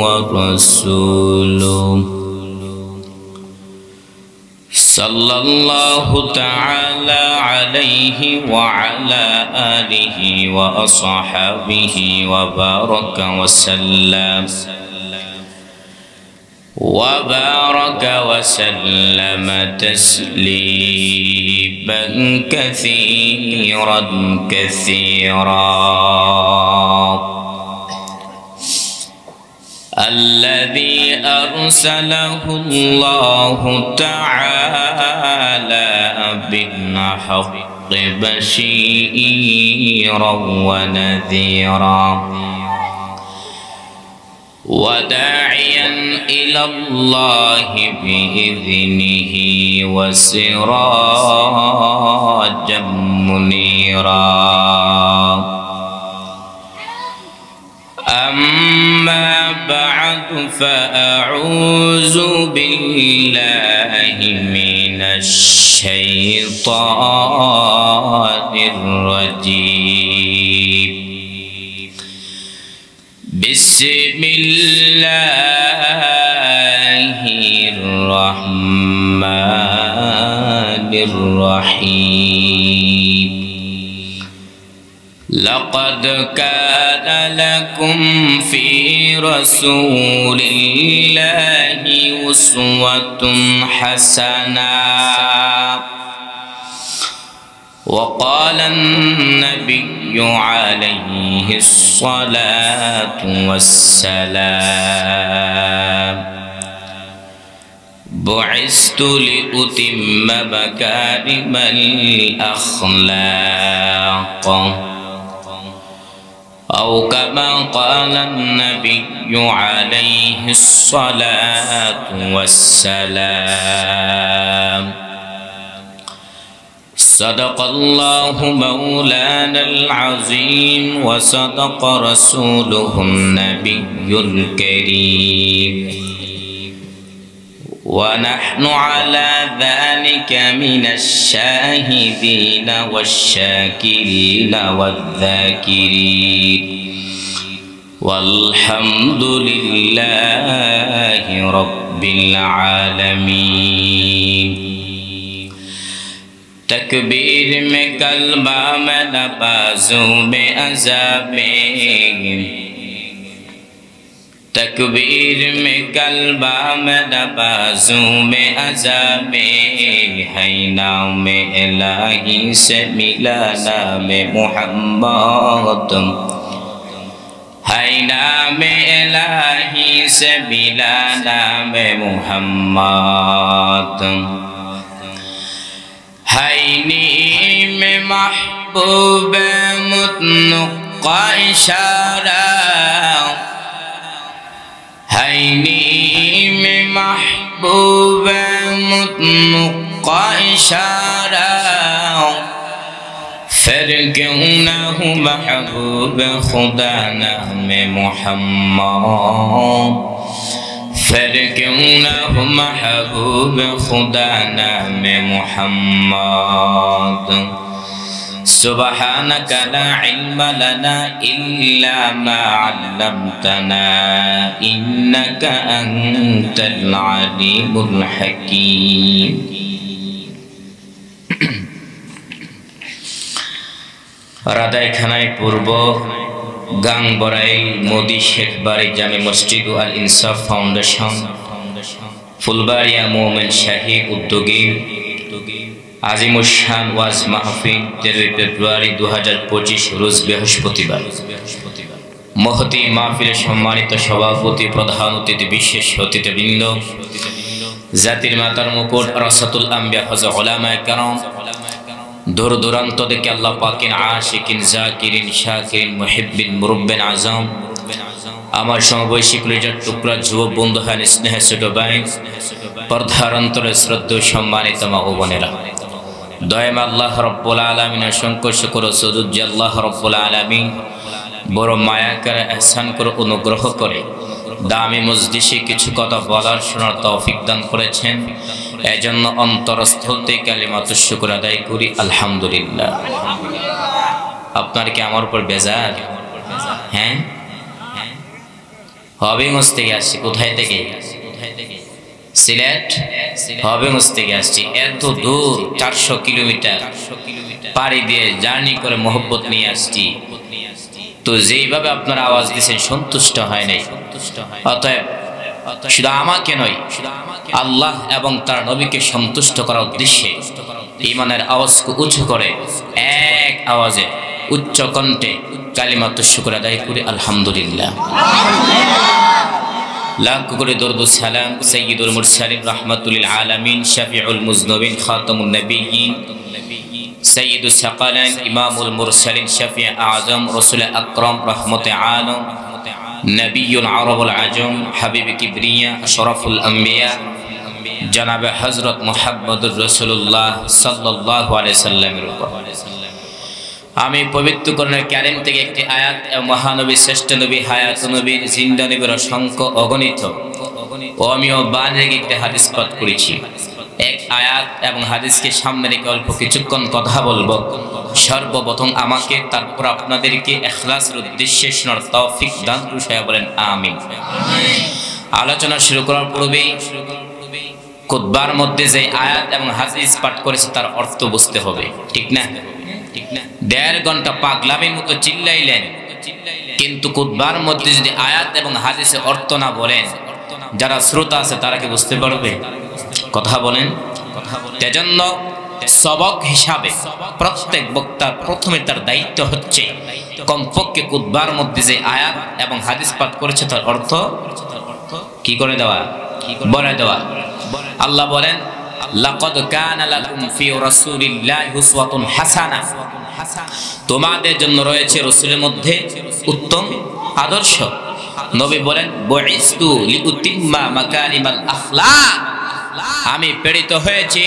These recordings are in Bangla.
ورسوله صلى الله تعالى عليه وعلى آله وأصحابه وبارك وسلم تسليما كثيرا الذي أرسله الله تعالى بالحق بشيرا ونذيرا وداعيا إلى الله بإذنه وسراجا منيرا أما بعد فأعوذ بالله من الشيطان الرجيم بسم الله الرحمن الرحيم لقد كان لكم في رسول الله أسوة حسنة وقال النبي عليه الصلاة والسلام بعثت لأتم مكارم الأخلاق أو كما قال النبي عليه الصلاة والسلام صدق الله مولانا العظيم وصدق رسوله النبي الكريم ونحن على ذلك من الشاهدين والشاكرين والذاكرين والحمد لله رب العالمين تکبیر میں کلمہ میں نبازوں میں عذاب تکبیر میں کلمہ میں نبازوں میں عذاب ہے نام الہی سے ملا نام محمد ہے نام الہی سے ملا نام محمد حینی میں محبوب مطلق اشارہ حینی میں محبوب مطلق اشارہ پھر کیوں نہ ہوں محبوب خدا نام محمد پھر کیوں نہ ہو محبوب خدا نام محمد سبحانك لا علم لنا إلا ما علمتنا إنك أنت العليم الحكيم রাদাইখানায় পূর্ব গাংবরাই মোদি শেখ বাড়ি জামে মসজিদ আল ইনসাফ ফাউন্ডেশন ফুলবাড়িয়া মোমেন শাহী উদ্যোগী আজিমুশান ওয়াজ মাহফিল 13 ফেব্রুয়ারি 2025 রোজ বৃহস্পতিবার মহতি মাহফিলের সম্মানিত সভাপতি প্রধান অতিথি বিশেষ অতিথিবৃন্দ জাতির মাতার মুকুট রাসাতুল আম্বিয়া হযরত উলামায়ে কেরাম দূর দূরান্ত থেকে আল্লাহ পাকের আশিকিন জাকিরিন শাকিরিন মুহিব্বিন মুরব্বিন আজম আমার সমবয়সী কলিজার টুকরা যুবক বন্ধু হান স্নেহ ছোট ভাই পর্দার অন্তরে শ্রদ্ধেয় সম্মানিত মা ও বোনেরা দয়াম আল্লাহ রাব্বুল আলামিন অসংখ্য শুকর ও সুজুদ যে আল্লাহ রাব্বুল আলামিন বড় মায়া করে ihsan করে অনুগ্রহ করে দামি মজলিসে কিছু কথা বলার শোনার তৌফিক দান করেছেন এজন্য অন্তরস্থল থেকে কালিমাতুশ শুকর আদায় করি আলহামদুলিল্লাহ আপনার কি আমার উপর বেজার হ্যাঁ হবিগঞ্জ থেকে আসছি। কোথায় থেকে? সিলেট হবিগঞ্জ থেকে আসছি। এত দূর 400 কিলোমিটার পাড়ি দিয়ে জার্নি করে মোহব্বত নিয়ে আসছি। তো যেইভাবে আপনারা আওয়াজ দিয়েছেন সন্তুষ্ট হয় নাই। অতএব শুধু আমাকে নয়, আল্লাহ এবং তার নবীকে সন্তুষ্ট করার উদ্দেশ্যে ঈমানের আওয়াজকে উঁচু করে এক আওয়াজে উচ্চ কণ্ঠে কালিমাতুশ শুকর আদায় করি আলহামদুলিল্লাহ। লাখ করে দরুদ সালাম সাইয়্যিদুল মুরসালিন রাহমাতুল লিল আলামিন শাফিউল মুজনবিন খাতামুন নবিয়্যিন সাইয়্যিদুস সাকালাইন ইমামুল মুরসালিন শাফি আযম রাসূল আকরাম রাহমাতে আলম নবিয়ুল আরবুল আজম হাবিব কিবরিয়া আশরাফুল আম্বিয়া জনাবে হযরত মুহাম্মদুর রাসূলুল্লাহ সাল্লাল্লাহু আলাইহি সাল্লামের উপর আমি পবিত্র কোরআনের কারীম থেকে একটি আয়াত এবং মহানবী শ্রেষ্ঠ নবী হায়াত নবীর জিন্দা নবীর অসংখ্য অগণিত অমীয় বাণী রেখে একটি হাদিস পাঠ করেছি। এক আয়াত এবং হাদিসকে সামনে রেখে অল্প কিছুক্ষণ কথা বলবো। সর্বপ্রথম আমাকে, তারপর আপনাদেরকে ইখলাসের উদ্দেশ্যে শোনার তৌফিক দান করুন। বলেন আমিন। আলোচনা শুরু করার পূর্বেই খুতবার মধ্যে যে আয়াত এবং হাদিস পাঠ করেছে তার অর্থ বুঝতে হবে, ঠিক না? 1.5 ঘন্টা পাগলামির মতো চিল্লাইলেন, কিন্তু খুতবার মধ্যে যদি আয়াত এবং হাদিসে অর্থ না বলেন, যারা শ্রোতা আছে তারা কি বুঝতে পারবে? কথা বলেন। সেজন্য সবক হিসাবে প্রত্যেক বক্তার প্রথমে তার দায়িত্ব হচ্ছে কমপক্ষে খুতবার মধ্যে যে আয়াত এবং হাদিস পাঠ করেছে তার অর্থ কি করে দেওয়া, বলে দেওয়া। আল্লাহ বলেন লাকাদ কানা লাকুম ফি রাসূলিল্লাহি উসওয়াতুন হাসানাহ, তোমাদের জন্য রয়েছে রাসূলের মধ্যে উত্তম আদর্শ। নবী বলেন বুইস্তু লিউতিম্মা মাকারিমাল আখলাক, আমি প্রেরিত হয়েছি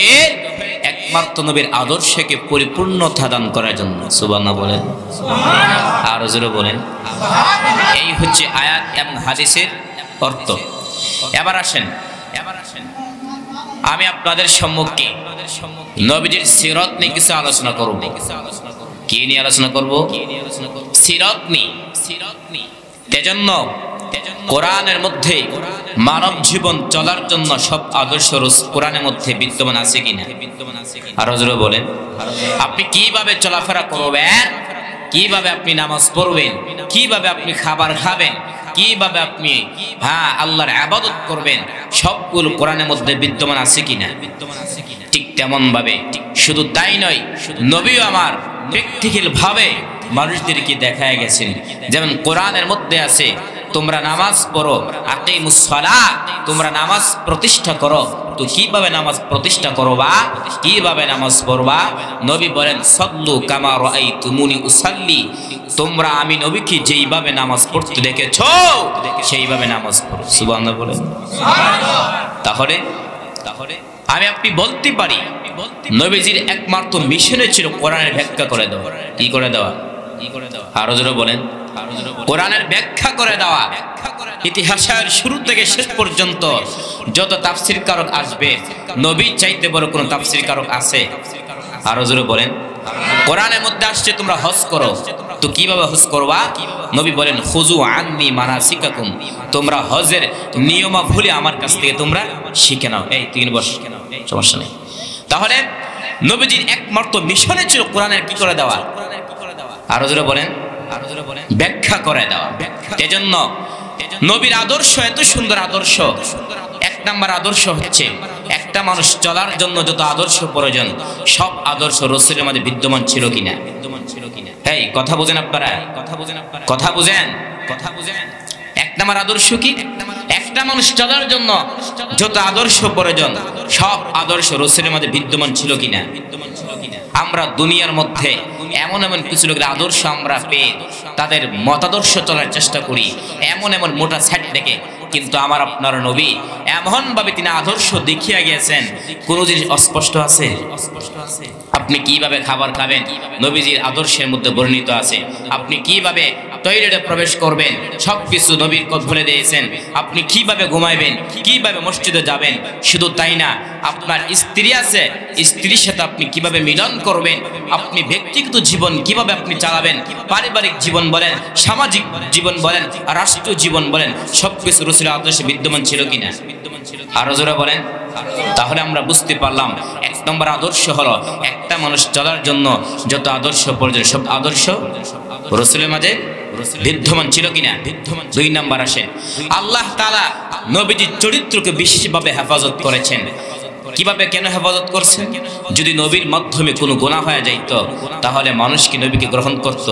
একমাত্র নবীর আদর্শকে পরিপূর্ণতা দান করার জন্য। সুবহানাল্লাহ বলেন, আর জোরে বলেন। এই হচ্ছে আয়াত এবং হাদিসের অর্থ। এবার আসেন আমি আপনাদের সম্মুখে নবীজির সিরাত নিয়ে কিছু আলোচনা করব। কি নিয়ে আলোচনা করব? সিরাত নিয়ে। সেজন্য কোরআনের মধ্যে মানব জীবন চলার জন্য সব আদর্শ কোরআনের মধ্যে বিদ্যমান আছে কিনা? আর জোরে বলেন। আপনি কিভাবে চলাফেরা করবেন, কিভাবে আপনি নামাজ পড়বেন, কিভাবে আপনি খাবার খাবেন, কিভাবে আপনি আল্লাহর ইবাদত করবেন, সবগুলো কোরআনের মধ্যে বিদ্যমান আছে কিনা? ঠিক তেমন ভাবে শুধু তাই নয়, নবীও আমার প্র্যাকটিক্যাল ভাবে মানুষদেরকে দেখায় গেছেন। যেমন কোরআনের মধ্যে আছে তোমরা নামাজ পড়ো, আকিমুস সালাত, তোমরা নামাজ প্রতিষ্ঠা করো। তো কিভাবে নামাজ প্রতিষ্ঠা করবা, কিভাবে নামাজ পড়বা? নবী বলেন সাল্লু কামা রাআইতুমুনি উসাল্লি, তোমরা আমি নবীকে যেইভাবে নামাজ পড়তে দেখেছো সেইভাবে নামাজ পড়ো। সুবহানাল্লাহ বলেন। তাহলে আমি আপনি বলতে পারি নবীজির একমাত্র মিশনে ছিল কোরআনের ব্যাখ্যা করে দেওয়া। কি করে দেওয়া? আরো জোরে বলেন। কোরআনের ব্যাখ্যা করে দেওয়া। ইতিহাসের শুরু থেকে শেষ পর্যন্ত যত তাফসীর কারক আসবে, নবী চাইতে বড় কোন তাফসীর কারক আছে? আরো জোরে বলেন। কোরআনের মধ্যে আসছে তোমরা হজ করো, তো কিভাবে হজ করবা? নবী বলেন খুযু আন্নী মানাসিকাকুম, তোমরা হজের নিয়মাবলী আমার কাছ থেকে তোমরা শিখে নাও। এই 3 বছর সমস্যা নেই। তাহলে নবীজির একমাত্র মিশনে ছিল কোরআনের কি করে দেওয়া? আরো জোরে বলেন। ব্যাখ্যা করে দেওয়া। এজন্য নবীর আদর্শ এত সুন্দর আদর্শ। 1 নাম্বার আদর্শ হচ্ছে একটা মানুষ চলার জন্য যত আদর্শ প্রয়োজন সব আদর্শ রাসূলের মধ্যে বিদ্যমান ছিল কিনা? এই কথা বুঝেন আপনারা? কথা বুঝেন? 1 নাম্বার আদর্শ কি? একটা মানুষ চলার জন্য যত আদর্শ প্রয়োজন সব আদর্শ রাসূলের মধ্যে বিদ্যমান ছিল কিনা? আমরা দুনিয়ার মধ্যে এমন এমন কিছু লোকের আদর্শ আমরা পেয়ে তাদের মতাদর্শ চলার চেষ্টা করি, এমন এমন মোটা সেট দেখে, কিন্তু আমার আপনার নবী এমন ভাবে তিনি আদর্শ দেখিয়ে গিয়েছেন কোন জিনিস অস্পষ্ট আছে? আপনি কিভাবে খাবার খাবেন নবীজির আদর্শের মধ্যে বর্ণিত আছে। আপনি কিভাবে টয়লেটে প্রবেশ করবেন সবকিছু নবীর বলে দিয়েছেন। আপনি কিভাবে ঘুমাইবেন, কিভাবে মসজিদে যাবেন, শুধু তাই না, আপনার স্ত্রী আছে, স্ত্রীর সাথে আপনি কিভাবে মিলন করবেন, আপনি ব্যক্তিগত জীবন কিভাবে আপনি চালাবেন, পারিবারিক জীবন বলেন, সামাজিক জীবন বলেন, রাষ্ট্রীয় জীবন বলেন, সবকিছু রাসূলের আদর্শে বিদ্যমান ছিল কিনা? আরো জোরে বলেন। তাহলে আমরা বুঝতে পারলাম এক নম্বর আদর্শ হলো একটা মানুষ চলার জন্য যত আদর্শ প্রয়োজন সব আদর্শ রাসূলের মাঝে বিদ্যমান ছিল কিনা। দুই নাম্বার আসে আল্লাহ তাআলা নবীজির চরিত্রকে বিশেষভাবে হেফাজত করেছেন। কিভাবে, কেন হেফাজত করছেন? যদি নবীর মাধ্যমে কোনো গুনাহ হয়ে যাইত তাহলে মানুষ কি নবীকে গ্রহণ করত?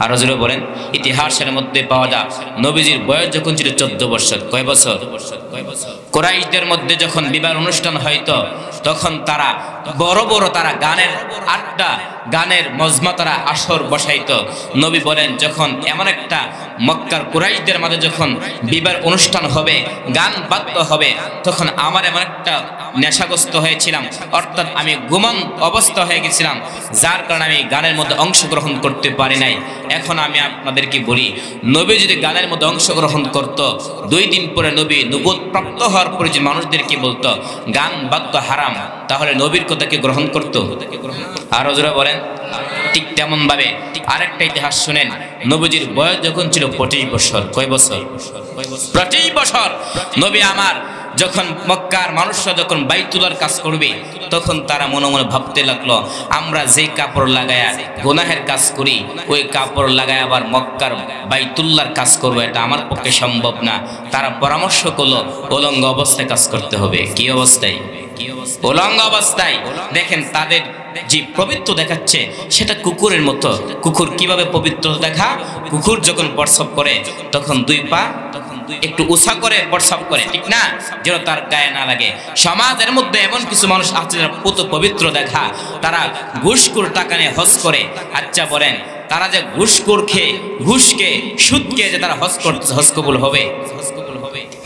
আরো জোরে বলেন। ইতিহাসের মধ্যে পাওয়া যায় নবীজির বয়স যখন ছিল 14 বছর। কয় বছর? কুরাইশদের মধ্যে যখন বিবাহ অনুষ্ঠান হয়তো তখন তারা বড় বড় তারা গানের আড্ডা, গানের মজমা তারা আসর বসাইতো। নবী বলেন যখন এমন একটা মক্কার কুরাইশদের মাঝে যখন বিবাহ অনুষ্ঠান হবে, গান বাদ্য হবে, তখন আমার এমন একটা নেশাগ্রস্ত হয়েছিলাম, অর্থাৎ আমি ঘুমন অবস্থা হয়ে গেছিলাম, যার কারণে আমি গানের মধ্যে অংশগ্রহণ করতে পারি নাই। এখন আমি আপনাদেরকে বলি, নবী যদি গানের মধ্যে অংশগ্রহণ করত, 2 দিন পরে নবী নবুয়ত প্রাপ্ত হওয়ার পরে যে মানুষদেরকে বলতো গান বাদ্য হারাম, তাহলে নবীর কথাকে গ্রহণ করত? আরো জোরে বলেন। ঠিক তেমন ভাবে আরেকটা ইতিহাস শুনেন, নবীজির বয়স যখন ছিল 25 বছর। কয় বছর? 25 বছর। নবী আমার যখন মক্কার মানুষরা যখন বাইতুল্লাহর কাজ করবে তখন তারা মনে মনে ভাবতে লাগলো, আমরা যে কাপড় লাগায়া গুনাহের কাজ করি ওই কাপড় লাগায় আবার মক্কার বাইতুল্লাহর কাজ করবো, এটা আমার পক্ষে সম্ভব না। তারা পরামর্শ করলো উলঙ্গ অবস্থায় কাজ করতে হবে। কি অবস্থায়? উলঙ্গ অবস্থায়। দেখেন তাদের যে পবিত্র দেখাচ্ছে সেটা কুকুরের মতো। কুকুর কিভাবে পবিত্র দেখা? কুকুর যখন প্রস্রাব করে তখন 2 পা একটু উঁচা করে প্রস্রাব করে, ঠিক না, যেন তার গায়ে না লাগে। সমাজের মধ্যে এমন কিছু মানুষ আছে যারা পবিত্র দেখা, তারা ঘুষখোর টাকা নিয়ে হজ করে। আচ্ছা বলেন, তারা যে ঘুষখোর খেয়ে, ঘুষ খেয়ে, সুদ খেয়ে যে তারা হজ করতেছে, হজ কবুল হবে?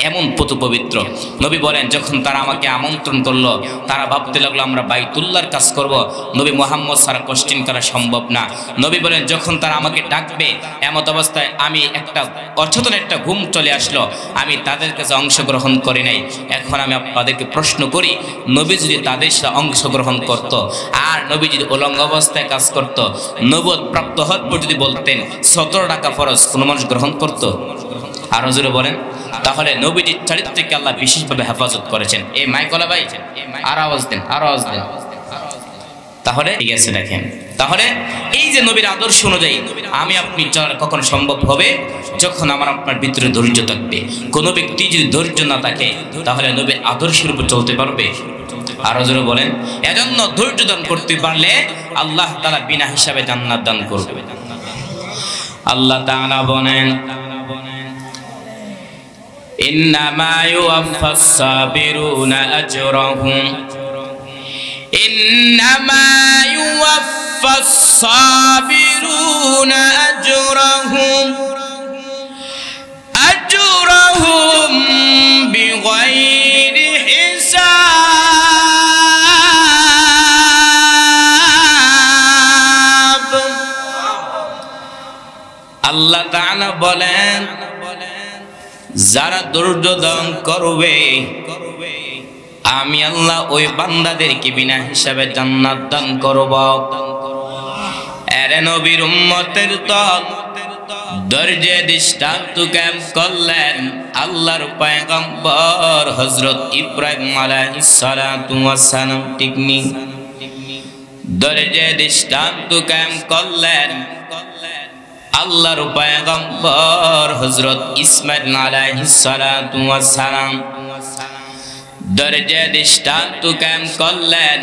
এমন পবিত্র। নবী বলেন যখন তারা আমাকে আমন্ত্রণ করলো তারা ভাবতে লাগলো আমরা বাইতুল্লাহর কাজ করব, নবী মুহাম্মদ ছাড়া কোশ্চিন করা সম্ভব না। নবী বলেন যখন তারা আমাকে ডাকবে এমত অবস্থায় আমি একটা অচেতন একটা ঘুম চলে আসলো, আমি তাদের কাছে অংশগ্রহণ করি নাই। এখন আমি আপনাদেরকে প্রশ্ন করি, নবী যদি তাদের সাথে অংশগ্রহণ করত আর নবী যদি উলঙ্গ অবস্থায় কাজ করত, নবুয়ত প্রাপ্ত হওয়ার পর যদি বলতেন 17 টাকা ফরজ, কোনো মানুষ গ্রহণ করত? আরো জোরে বলেন। তাহলে নবীজির চরিত্রকে আল্লাহ বিশেষভাবে হেফাজত করেছেন। এই মাইকলা ভাই আর আওয়াজ দেন, আরো আওয়াজ দেন। তাহলে ঠিক আছে, দেখেন তাহলে এই যে নবীর আদর্শ অনুযায়ী আমি আপনি চলা কখন সম্ভব হবে? যখন আমার আপনার ভিতরে ধৈর্য থাকবে। কোনো ব্যক্তি যদি ধৈর্য না থাকে তাহলে নবীর আদর্শের উপর চলতে পারবে? আরো জোরে বলেন। এজন্য ধৈর্য দান করতে পারলে আল্লাহ তাআলা বিনা হিসাবে জান্নাত দান করবে। আল্লাহ তাআলা বলেন إنما يوفى الصابرون أجرهم إنما يوفى الصابرون أجرهم بغير حساب আল্লাহ তাআলা বলেন যারা ধৈর্য ধারণ করবে আমি আল্লাহ ওই বান্দাদেরকে বিনা হিসাবে জান্নাত দান করব। এরে নবীর উম্মতের দল ধৈর্যের দৃষ্টান্ত কায়েম করলেন আল্লাহর পয়গম্বর হযরত ইব্রাহিম আলাইহিস সালাতু ওয়াস সালাম। ঠিক নি? ধৈর্যের দৃষ্টান্ত কায়েম করলেন আল্লাহর পয়গম্বর হযরত ইসমাঈল আলাইহিস সালাতু ওয়াস সালাম। ধৈর্যের দৃষ্টান্ত কায়েম করলেন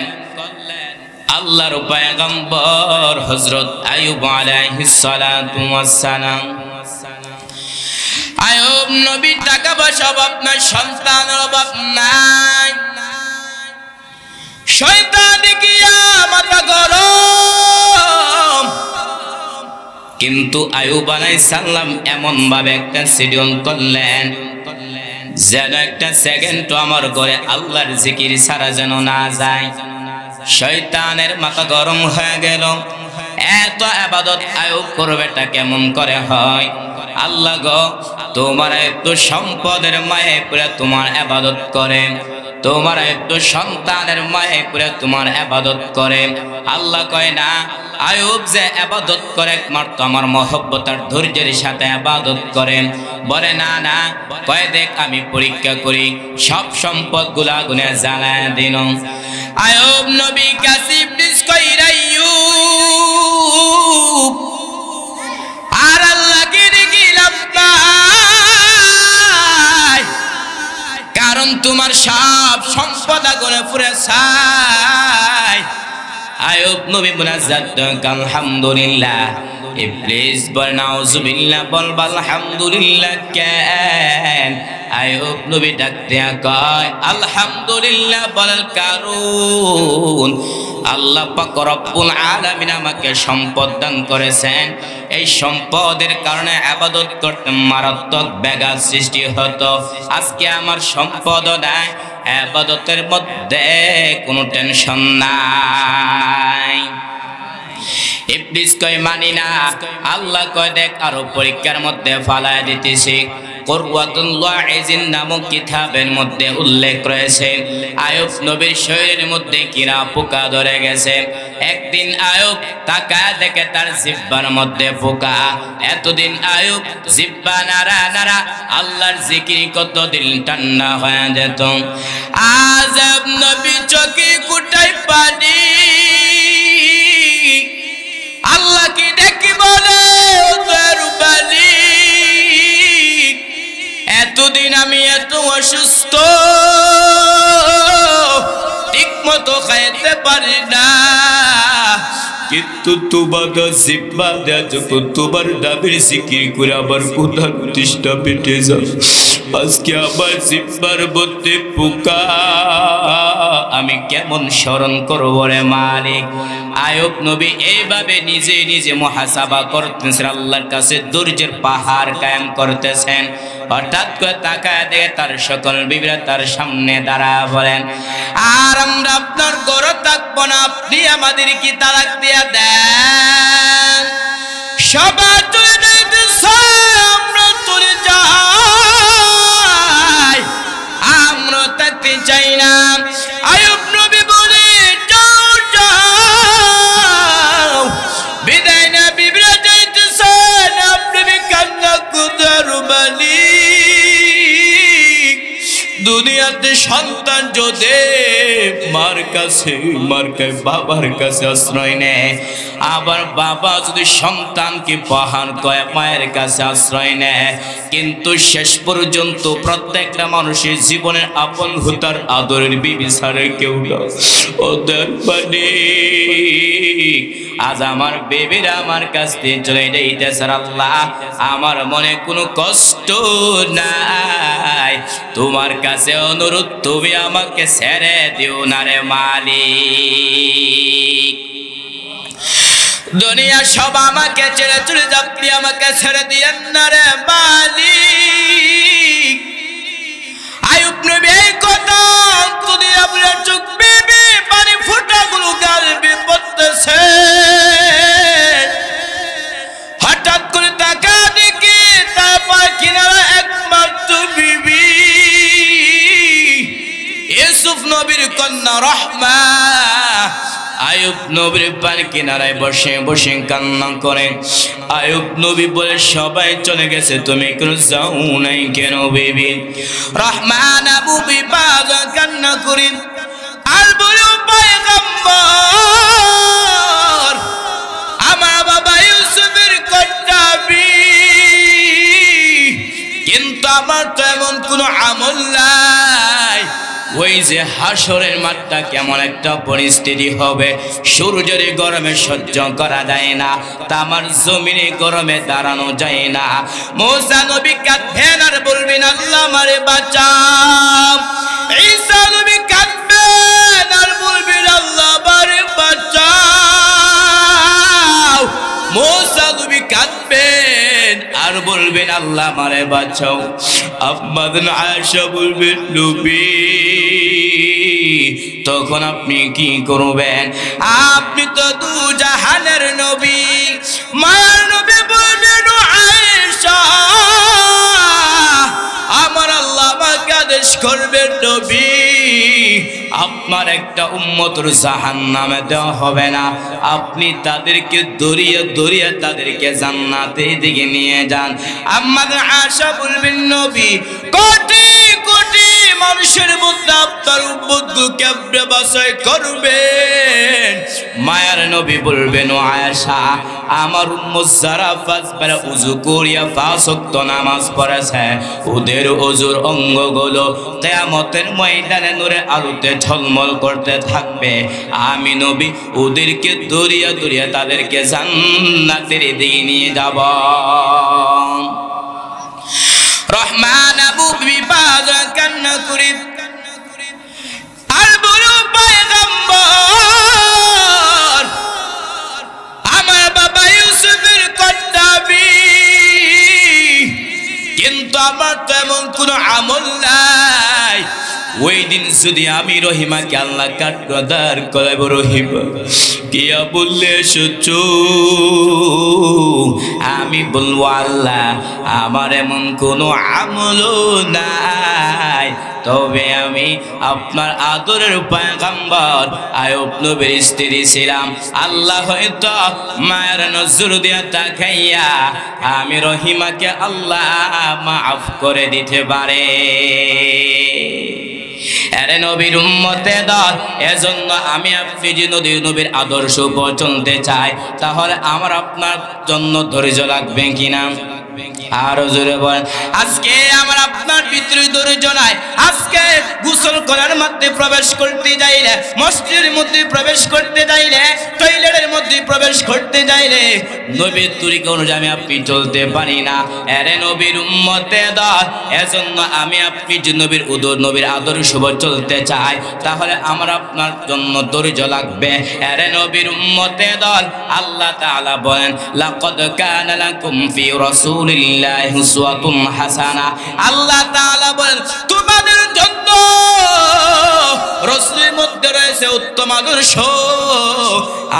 আল্লাহর পয়গম্বর হযরত আইয়ুব আলাইহিস সালাতু ওয়াস সালাম। আইয়ুব নবী টাকা পয়সা অভাব নাই, সন্তানের অভাব নাই, শয়তান দেখিয়া মাথা গরম, কিন্তু আইয়ুব আলাইহিস সালাম এমন ভাবে একটা শিডিউল করলেন যেন একটা সেকেন্ড আমার ঘরে আল্লাহর জিকির ছাড়া যেন না যায়। শয়তানের মাথা গরম হয়ে গেল, এত ইবাদত আয়ুব করবেটা কেমন করে হয়? আল্লাহ গো, তোমার একটু সম্পদের মায়ে পড়ে তোমার ইবাদত করে, তোমার একটু সন্তানের মায়ে পড়ে তোমার ইবাদত করে। আল্লাহ কয় না, আয়ুব যে ইবাদত করে একমাত্র আমার মহব্বত আর ধৈর্যের সাথে ইবাদত করে। বলে না না, কয় দেখ আমি পরীক্ষা করি, সব সম্পদ গুলা গুনে জ্বালায় দিন। আয়ুব নবী কাছে ইবলিস কইরা আইয়ুব আর আল্লাহকে দেখিলাম নাই, কারণ তোমার সব সম্পদ আগুনে পুড়ে ছাই। আয়ুব নবী মুনাজ্জাত আলহামদুলিল্লাহ। ইবলিস বল নাউজুবিল্লাহ, বল আলহামদুলিল্লাহ কেন? আয়ুব নবী ডাক দেয়া কয় আলহামদুলিল্লাহ বল, কারণ আল্লাহ পাক রব্বুল আলামিন আমাকে সম্পদ দান করেছেন। এই সম্পদের কারণে ইবাদত করতে মারাত্মক ব্যাঘাত সৃষ্টি হতো। আজকে আমার সম্পদও নাই, ইবাদতের মধ্যে কোনো টেনশন নাই। ইবলিস কয় মানি না। আল্লাহ কয় দেখ আরো পরীক্ষার মধ্যে ফালায় দিতেছি। কুরওয়াতুল ওয়াইজিন নামক কিতাবের মধ্যে উল্লেখ রয়েছে আয়ুব নবীর শরীরের মধ্যে কিরা পোকা ধরে গেছে। একদিন আয়ুব তাকায় দেখে তার জিহ্বার মধ্যে পোকা। এতদিন আয়ুব জিহ্বা নাড়া নাড়া আল্লাহর জিকির কতদিন ঠান্ডা হয়ে যেত। আজ নবী চোখে কুটাই পানি, আল্লাহ কি ডেকে বলে এতদিন আমি এত অসুস্থ, ঠিক মতো খাইতে পারি না, কিন্তু তোমার জিহ্বা দেয়া যখন তোমার নামের জিকির করে আমার কোথার প্রতিষ্ঠা পেটে যাও। আজকে আমার জিহ্বার মধ্যে পোকা, আমি কেমন স্মরণ করবো রে মালিক। আয়ুব নবী এইভাবে নিজে নিজে মুহাসাবা করতেছেন, আল্লাহর কাছে ধৈর্যের পাহাড় কায়েম করতেছেন। হঠাৎ করে তাকায় দেখে তার সকল বিবিরা তার সামনে দাঁড়া বলেন, আর আমরা আপনার ঘরে থাকবো না, আপনি আমাদের কি তালাক দিয়া দেন। সবাই চলে যাইতেছে, আমরা চলে যাই, আমরা থাকতে চাই না। আয়ুব নবী বলে যাও যাও, বিদায় না বিবিরা যাইতেছেন, আপনি কান্না কুদার বালি। দুনিয়াতে সন্তান যদি মার কাছে বাবার কাছে আশ্রয় নেয়, আবার বাবা যদি সন্তানকে পাহাড় কয় মায়ের কাছে আশ্রয় নেয়, কিন্তু শেষ পর্যন্ত প্রত্যেকটা মানুষের জীবনের আপন হুতার আদরের বিবি ছাড়া কেউ না। ওদের মানে আজ আমার বেবিরা আমার কাছ থেকে চলে যাইতেছে, আল্লাহ আমার মনে কোনো কষ্ট নাই, তোমার কাছে অনুরোধ তুমি আমাকে ছেড়ে দিও না রে মালিক। দুনিয়া সব আমাকে ছেড়ে চলে যাও, আপনি আমাকে ছেড়ে দিয়েন না রে মালিক। আয়ুব নবী এই কথা যদি আপনার চোখ বেবে পানি ফোঁটাগুলো গালবে পড়তেছে। হঠাৎ করে তাকা দেখি তারপর কিনারা একমাত্র বিবি ইউসুফ নবীর কন্যা রহমা আয়ুব নবীর পানি কিনারায় বসে বসে কান্না করে। আয়ুব নবী বলে সবাই চলে গেছে, তুমি কেন যাও নাই কেন বিবি? রহমান আবু বিবাদ কান্না করি আর বলে পয়গম্বর আমার বাবা ইউসুফের কন্যা, কিন্তু আমার তো এমন কোনো আমল নাই। ওই যে হাসরের মাঠটা কেমন একটা পরিস্থিতি হবে, সূর্যের গরমে সহ্য করা যায় না, তামার জমিনে গরমে দাঁড়ানো যায় না। মুসা নবী কাঁদবেন আর বলবেন আল্লাহ আমারে বাঁচাও। ঈসা নবী কাঁদবেন আর বলবেন আল্লাহ আমারে বাঁচাও। মুসা নবী কাঁদবেন আর বলবেন আল্লাহ আমারে বাঁচাও। আম্মা আয়েশা বলবেন নবী তখন আপনি কি করবেন? আপনি তো দু জাহানের নবী, মায়ার নবী বলবেন আয়েশা আমার আল্লাহ আমাকে আদেশ করবেন নবী আপনার একটা উম্মতের জাহান্নামে দেওয়া হবে না, আপনি তাদেরকে দরিয়ে দরিয়ে তাদেরকে জান্নাতের দিকে নিয়ে যান। আম্মা আয়েশা বলবেন নবী কোটি কোটি মানুষের মধ্যে আপনার উম্মতকে কেমনে বাছাই করবেন? মায়ার নবী বলবেন ও আয়েশা আমার উম্মত যারা ফাজবার ওযু করিয়া 5 ওয়াক্ত নামাজ পড়েছে ওদের ওযুর অঙ্গগুলো কিয়ামতের ময়দানে নূরের আলোতে ঝলমল করতে থাকবে। আমি নবী ওদেরকে দরিয়া দরিয়া তাদেরকে জান্নাতের দিকে নিয়ে যাব। রহমান আবু বিবাদ কান্না করে আর বড় পয়গম্বর আমার বাবা ইউসুফের কর্তাবি, কিন্তু আমার তো এমন কোনো আমল নাই। ওই দিন যদি আমি রহিমাকে আল্লাহ কাঠগড়ার করাবো, রহিমা কিয়া বললে এসেছো, আমি বলবো আল্লাহ আমার এমন কোনো আমল নাই, তবে আমি আপনার আদরের পয়গম্বর আয়ুব নবীর স্ত্রী ছিলাম। আল্লাহ হয়তো মায়ের নজর দিয়া তাকাইয়া আমি রহিমাকে আল্লাহ মাফ করে দিতে পারে। আরে নবীর উম্মতে দল, এজন্য আমি আপনি যদি নবীর আদর্শ চলতে চাই তাহলে আমার আপনার জন্য ধৈর্য লাগবে কিনা? আরো জোরে বলেন। আজকে আমার আপনার ভিতরে ধৈর্য নাই। আজকে গোসল করার মধ্যে প্রবেশ করতে যাইলে, মসজিদের মধ্যে প্রবেশ করতে যাইলে, টয়লেটের মধ্যে প্রবেশ করতে যাইলে নবীর তরিকা অনুযায়ী আমি আপনি চলতে পারি না। আরে নবীর উম্মতে দল, এজন্য আমি আপনি যে নবীর নবীর আদর্শ চলতে চাই তাহলে আমার আপনার জন্য ধৈর্য লাগবে। আরে নবীর উম্মতে দল, আল্লাহ তাআলা বলেন লাকাদ কানা লাকুম ফি রাসূলিল্লাহি উসওয়াতুন হাসানা। আল্লাহ তাআলা বলেন তোমাদের জন্য রাসূলের মধ্যে রয়েছে উত্তম আদর্শ।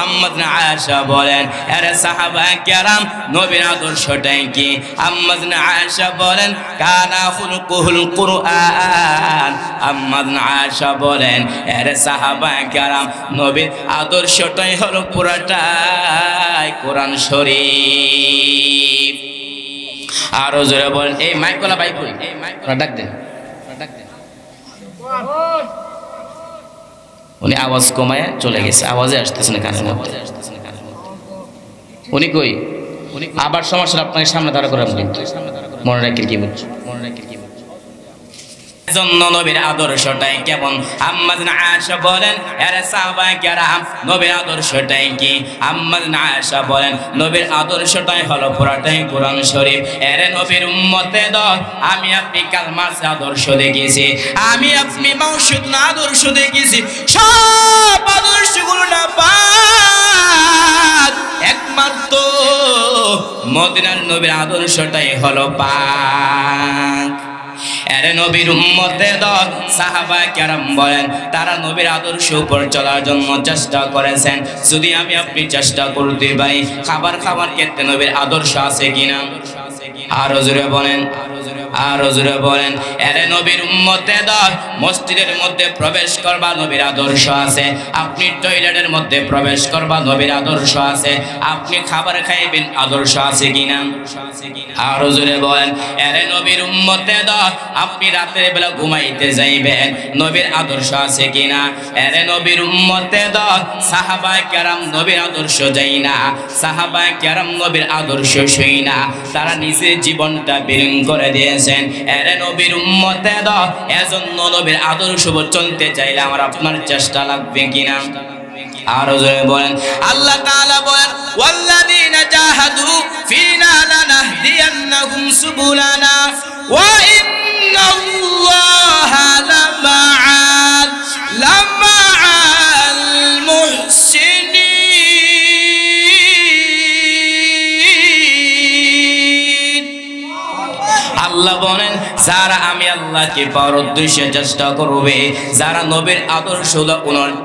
আম্মা আয়েশা বলেন আরে সাহাবায়ে কেরাম নবীর আদর্শটাই কি? আম্মা আয়েশা বলেন কানা খুলুকুল কুরআন। আম্মা আয়েশা বলেন আরে সাহাবায়ে কেরাম নবীর আদর্শটাই হলো পুরাটাই কোরআন শরীফ। আরো জোরে বলেন। এই মাইকওয়ালা ভাই কই? ডাক দেন, ডাক দেন। উনি আওয়াজ কমায় চলে গেছে, আওয়াজে আসতেছে না কানের মধ্যে। উনি কই? উনি আবার সমস্যা আপনাকে সামনে দাঁড়া করে মনে রাখেন কি বলছি, মনে রাখেন কি বলছি। জন্য নবীর আদর্শটাই কেমন? আম্মা আয়েশা বলেন আরে সাহাবায়ে কেরাম নবীর আদর্শটাই কি? আম্মা আয়েশা বলেন নবীর আদর্শটাই হলো পুরাটাই কোরআন শরীফ। এরে নবীর উম্মতে দল, আমি আপনি কালমার আদর্শ দেখেছি, আমি আপনি মাউশুদ আদর্শ দেখেছি, সব আদর্শগুলো না পাক একমাত্র মদিনার নবীর আদর্শটাই হলো পাক। আরে নবীর উম্মতে দল, সাহাবায়ে কেরাম বলেন তারা নবীর আদর্শ উপর চলার জন্য চেষ্টা করেছেন। যদি আমি আপনি চেষ্টা করতে পারি খাবার ক্ষেত্রে নবীর আদর্শ আছে কিনা? আরো জোরে বলেন, আরো জোরে বলেন। আরে নবীর উম্মতে দল, মসজিদের মধ্যে প্রবেশ করবা নবীর আদর্শ আছে, আপনি টয়লেটের মধ্যে প্রবেশ করবা নবীর আদর্শ আছে, আপনি খাবার খাইবেন আদর্শ আছে কিনা? আরো জোরে বলেন। আরে নবীর উম্মতে দল, আপনি রাতের বেলা ঘুমাইতে যাইবেন নবীর আদর্শ আছে কিনা? আরে নবীর উম্মতে দল, সাহাবায়ে কেরাম নবীর আদর্শ যাই না, সাহাবায়ে কেরাম নবীর আদর্শ শুই না, তারা নিজের জীবনটা বিলীন করে দিয়েছেন। আরে নবীর উম্মতে দল, এজন্য নবীর আদর্শ চলতে চাইলে আমার আপনার চেষ্টা লাগবে কিনা? আরো জোরে বলেন। আল্লাহ তাআলা বলেন ওয়াল্লাযীনা জাহাদু ফীনা লানাহদিয়ান্নাহুম সুবুলানা ওয়া ইন্নাল্লাহা লামা'আল মুহসিনিন। আল্লাহ বলেন যারা আমি আল্লাহ আল্লাহকে পাওয়ার উদ্দেশ্যে চেষ্টা করবে, যারা নবীর আদর্শ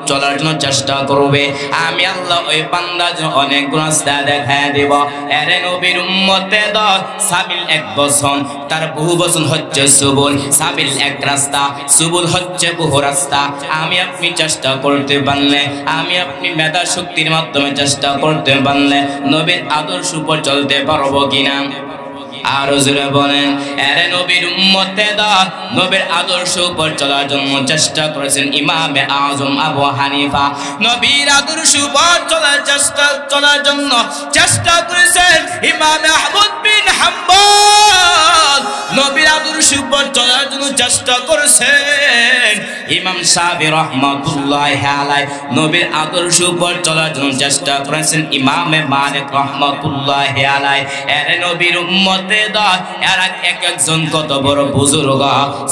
চলার জন্য চেষ্টা করবে, আমি আল্লাহ ওই বান্দার জন্য অনেক রাস্তা দেখায় দেব। এরে নবীর উম্মতে দল, সাবিল এক বচন, তার বহু বচন হচ্ছে সুবুল। সাবিল এক রাস্তা, সুবুল হচ্ছে বহু রাস্তা। আমি আপনি চেষ্টা করতে পারলে, আমি আপনি মেধা শক্তির মাধ্যমে চেষ্টা করতে পারলে নবীর আদর্শ উপর চলতে পারবো কিনা? আরো জোরে বলেন। এরে নবীর উম্মতে দল, নবীর আদর্শ উপর চলার জন্য চেষ্টা করেছেন ইমামে আজম আবু হানিফা। নবীর আদর্শ উপর চলার জন্য চেষ্টা করেছেন ইমামে আহমদ বিন হাম্বল। নবীর আদর্শ উপর চলার জন্য চেষ্টা করেছেন ইমাম শাফি রহমাতুল্লাহি আলাইহি। নবীর আদর্শ উপর চলার জন্য চেষ্টা করেছেন ইমামে মালিক রহমাতুল্লাহি আলাইহি। এরে নবীর উম্মতে দল, এরা এক একজন কত বড় বুজুর্গ।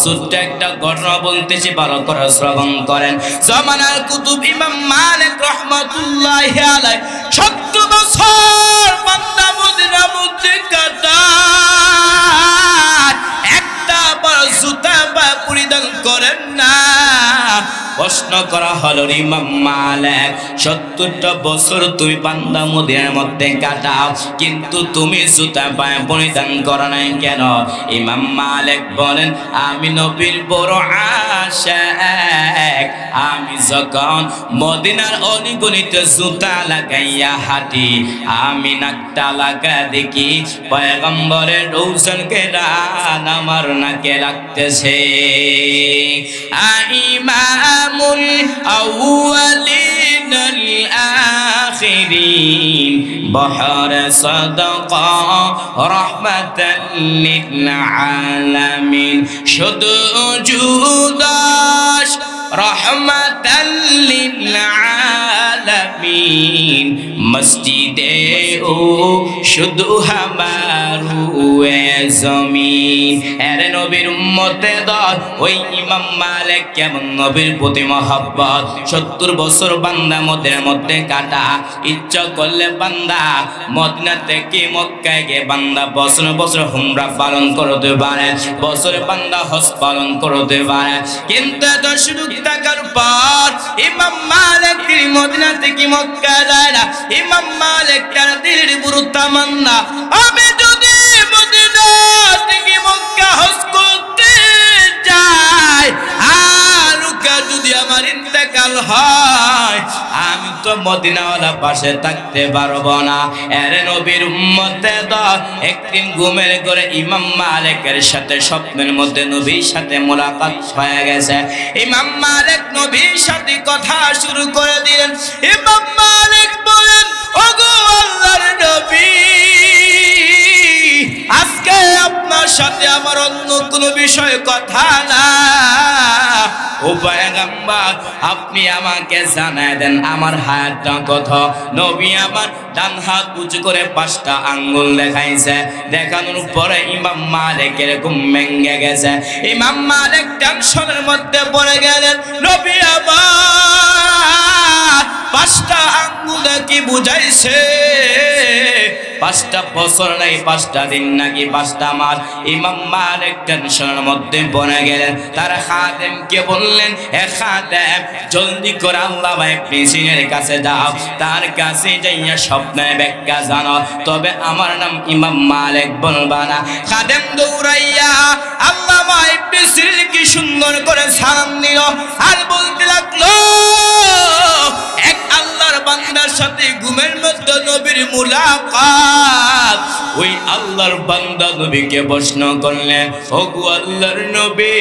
ছোট্ট একটা ঘটনা বলতেছি, ভালো করে শ্রবণ করেন। জামানার কুতুব ইমাম মালিক রহমাতুল্লাহি আলাইহি 70 বছর মক্কা মদিনা মধ্যে কাটায়, একটা বড় জুতা পরিধান করেন না। প্রশ্ন করা হলো, ইমাম মালিক 70টা বছর তুমি বান্দা মদিনার মধ্যে কাটাও, কিন্তু তুমি জুতা পায়ে পরিধান করো নাই কেন? ইমাম মালিক বলেন, আমি নবীর বড় আশিক। আমি যখন মদিনার অলিগলিতে জুতা লাগাইয়া হাঁটি, আমি নাকটা লাগা দেখি পয়গম্বরের রওজানকে রান আমার নাকে লাগতেছে। ইমামুল আউয়ালিন আল আখিরিন, বহর সাদাকা রাহমাতাল লিল আলামিন, শুধু জুদাস রহমাতাল লিল আলামিন, মসজিদে ও শুধু হামারু জমিন। এরে নবীর উম্মতে দল, ওই ইমাম মালিক কেমন নবীর প্রতি মহব্বত। 70 বছর বান্দা মদিনার মধ্যে কাটা, ইচ্ছা করলে বান্দা মদিনা থেকে মক্কায় গিয়ে বান্দা বছর বছর উমরা পালন করতে পারে, বছরে বান্দা হজ পালন করতে পারে। কিন্তু এত সুযোগ থাকার পর ইমাম মালিক তিনি মদিনা থেকে মক্কা যায় না। ইমাম মালিক কেন দিলের বুড়ো তামান্না, আমি যদি মদিনা থেকে মক্কা হজ করতে যাই, আর যদি আমার ইন্তেকাল হয়, আমি তো মদিনাওয়ালা পাশে থাকতে পারবো না। এরে নবীর উম্মতে দল, একদিন ঘুমের ঘরে ইমাম মালিকের সাথে স্বপ্নের মধ্যে নবীর সাথে মোলাকাত হয়ে গেছে। ইমাম মালিক নবীর সাথে কথা শুরু করে দিলেন। ইমাম মালিক বলেন, ওগো আল্লাহর নবী, আজকে আপনার সাথে আমার অন্য কোনো বিষয়ে কথা না। ও পয়গম্বর, আপনি আমাকে জানায় দেন আমার হাতটা কত? নবী আমার ডান হাত উঁচু করে 5টা আঙ্গুল দেখাইছে। দেখানোর পরে ইমাম মালিকের ঘুম ভেঙে গেছে। ইমাম মালিক টেনশনের মধ্যে পড়ে গেলেন। নবী আমার 5টা আঙ্গুল কি বুঝাইছে? 5টা বছর নাই, 5টা দিন নাকি 5টা মাস? ইমাম মালিক টেনশনের মধ্যে পড়ে গেলেন। তার খাদেমকে বললেন, হে খাদেম, জলদি করে আল্লাহ ইবনে সিরিনের কাছে যাও, তার কাছে যাইয়া স্বপ্নের ব্যাখ্যা জানো, তবে আমার নাম ইমাম মালিক বলবা না। খাদেম দৌড়াইয়া আল্লামা ইবনে সিরিন কি সুন্দর করে সালাম দিল, আর বলতে লাগলো, এক আল্লাহর বান্দার সাথে ঘুমের মধ্যে নবীর মুলাকাত। ওই আল্লাহর বান্দা নবীকে প্রশ্ন করলেন, ওগো আল্লাহর নবী,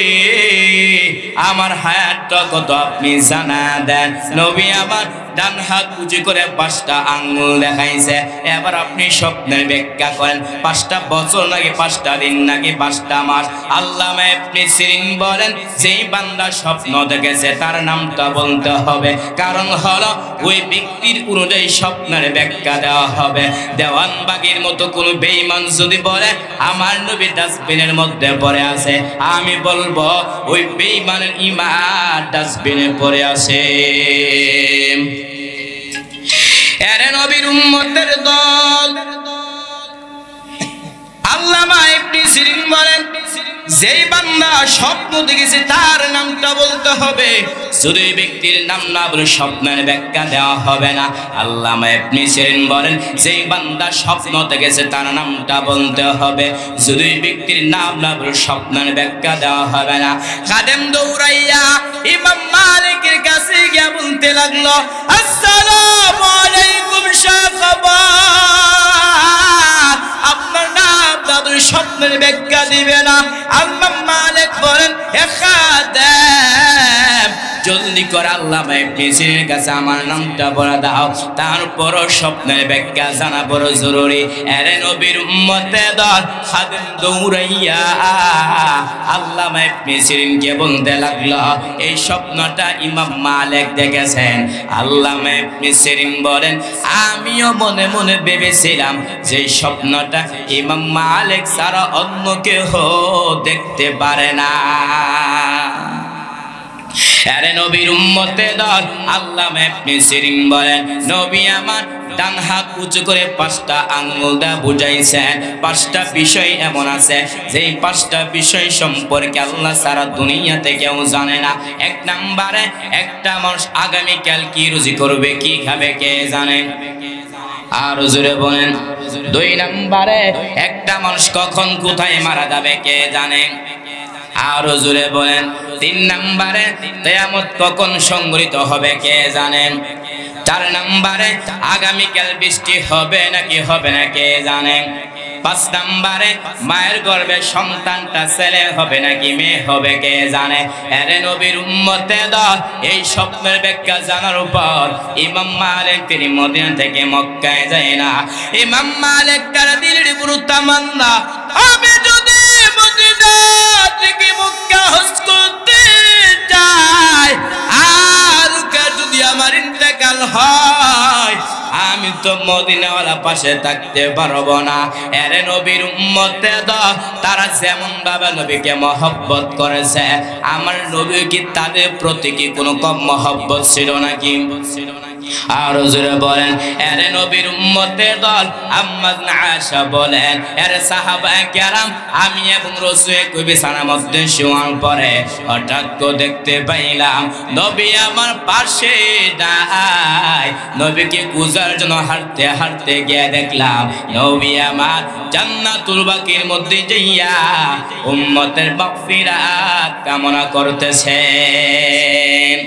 আমার হায়াতটা কত আপনি জানা দেন। নবী আমার ডান হাত উঁচু করে 5টা আঙ্গুল দেখাইছে। এবার আপনি স্বপ্নের ব্যাখ্যা করেন, 5টা বছর নাকি 5টা দিন নাকি 5টা মাস? আল্লামা ইবনে সিরিন বলেন, যেই বান্দা স্বপ্ন দেখেছে তার নামটা বলতে হবে, কারণ হলো ওই ব্যক্তির অনুযায়ী স্বপ্নের ব্যাখ্যা দেওয়া হবে। দেওয়ানবাগীর মতো কোন বেঈমান যদি বলে আমার নবী ডাস্টবিনের মধ্যে পড়ে আছে, আমি বলবো ওই বেঈমানের ঈমান ডাস্টবিনে পড়ে আছে। এরে নবীর উম্মতের দল, আল্লামা ইবনে সিরিন বলেন, যেই বান্দা স্বপ্ন দেখেছে তার নামটা বলতে হবে, যদি ব্যক্তির নাম না বলে স্বপ্নের ব্যাখ্যা দেওয়া হবে না। আল্লামা ইবনে সিরিন বলেন, যেই বান্দা স্বপ্ন দেখেছে তার নামটা বলতে হবে, যদি ব্যক্তির নাম না বলে স্বপ্নের ব্যাখ্যা দেওয়া হবে না। খাদেম দৌড়াইয়া ইমাম মালিকের কাছে গিয়ে বলতে লাগলো, আসসালামু আলাইকুম শাহবাবা, আপনার নাম না বলে স্বপ্নের ব্যাখ্যা দিবে না। ইমাম মালিক বলেন, হে খাদেম, জলদি করে আল্লামা ইবনে সিরিনের কাছে আমার নামটা বলে দাও, তারপরও স্বপ্নের ব্যাখ্যা জানা বড় জরুরি। এরে নবীর উম্মতে দল খাদেম দৌড়াইয়া আল্লামা ইবনে সিরিনকে বলতে লাগলো, এই স্বপ্নটা ইমাম মালিক দেখেছেন। আল্লামা ইবনে সিরিন বলেন, আমিও মনে মনে ভেবেছিলাম যে স্বপ্নটা ইমাম মালিক ছাড়া অন্য কেউ দেখতে পারে না। আরে নবীর উম্মতে দল আল্লামা ইবনে সিরিন বলেন, নবী আমার ডান হাত উঁচু করে 5টা আঙ্গুল দা বুঝাইছেন, 5টা বিষয় এমন আছে যেই 5টা বিষয় সম্পর্কে আল্লাহ সারা দুনিয়াতে কেউ জানে না। 1 নম্বরে, একটা মানুষ আগামীকাল কি রুজি করবে, কি খাবে, কে জানে? আর জোরে বলেন। 2 নম্বরে, একটা মানুষ কখন কোথায় মারা যাবে, কে জানে? আরো জোরে বলেন। 3 নম্বরে, কিয়ামত কখন সংঘটিত হবে, কে জানেন? 4 নম্বরে, আগামীকাল বৃষ্টি হবে নাকি হবে না, কে জানেন? 5 নম্বরে, মায়ের গর্ভে সন্তানটা ছেলে হবে নাকি মেয়ে হবে, কে জানে? আরে নবীর উম্মতে দল এই স্বপ্নের ব্যাখ্যা জানার উপর ইমাম মালিক তিনি মদিনা থেকে মক্কায় যায় না। ইমাম মালিক তার দিলের পুরো তামান্না, আমি যদি মদিনা থেকে মক্কা হজ করতে যাই, আর যদি আমার ইন্তেকাল হয়, আমি তো মদিনাওয়ালা পাশে থাকতে পারবো না। এরে নবীর উম্মতে দল তারা যেমন ভাবে নবীকে মহব্বত করেছে, আমার নবী কি তাদের প্রতি কি কোনো কম মহব্বত ছিল নাকি? আর জোরে বলেন। এরে নবীর উম্মতে দল আম্মা আয়েশা বলেন, এরে সাহাবা কেরাম, আমি এবং রাসূল কই বিছানার মধ্যে শোয়ার পরে হঠাৎ করে দেখতে পাইলাম নবী আমার পাশে নাই। নবীকে খুঁজার জন্য হাঁটতে হাঁটতে গিয়ে দেখলাম নবী আমার জান্নাতুল বাকির মধ্যে যাইয়া উম্মতের মাগফিরাত কামনা করতেছেন।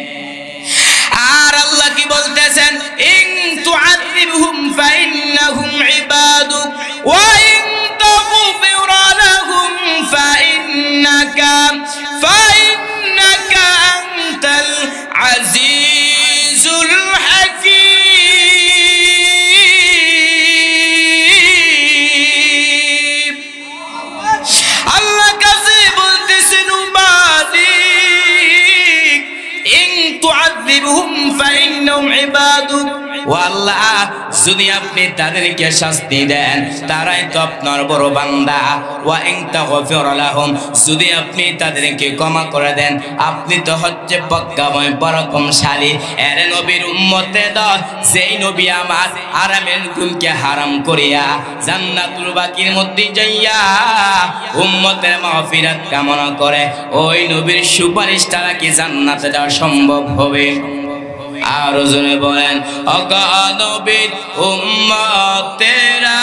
আর আল্লাহ কি বলতেছেন, ইন তুআযিবহুম ফাইন্নাহুম ইবাদুক ওয়া ইন তাগফির লাহুম ফাইন্নাকা আনতাল আজিজুল হাকীম। আল্লাহ কাছে বলতেছেন, মালিক, ইন তুআযিবহুম ফাইন্নাহুম ইবাদুক, ও আল্লাহ, যদি আপনি তাদেরকে শাস্তি দেন তারাই তো আপনার বড় বান্দা। ওয়া ইন তাগফির লাহুম, যদি আপনি তাদেরকে ক্ষমা করে দেন আপনি তো হচ্ছে প্রজ্ঞাময় পরাক্রমশালী। এর নবীর উম্মতে দল যেই নবী আমার আরামের গুণকে হারাম করিয়া জান্নাতুল বাকির মধ্যে যাইয়া উম্মতের মাগফিরাত কামনা করে, ওই নবীর সুপারিশ ছাড়া কি জান্নাতে যাওয়া সম্ভব হবে? আর জোরে বলেন, নবীর উম্মতেরা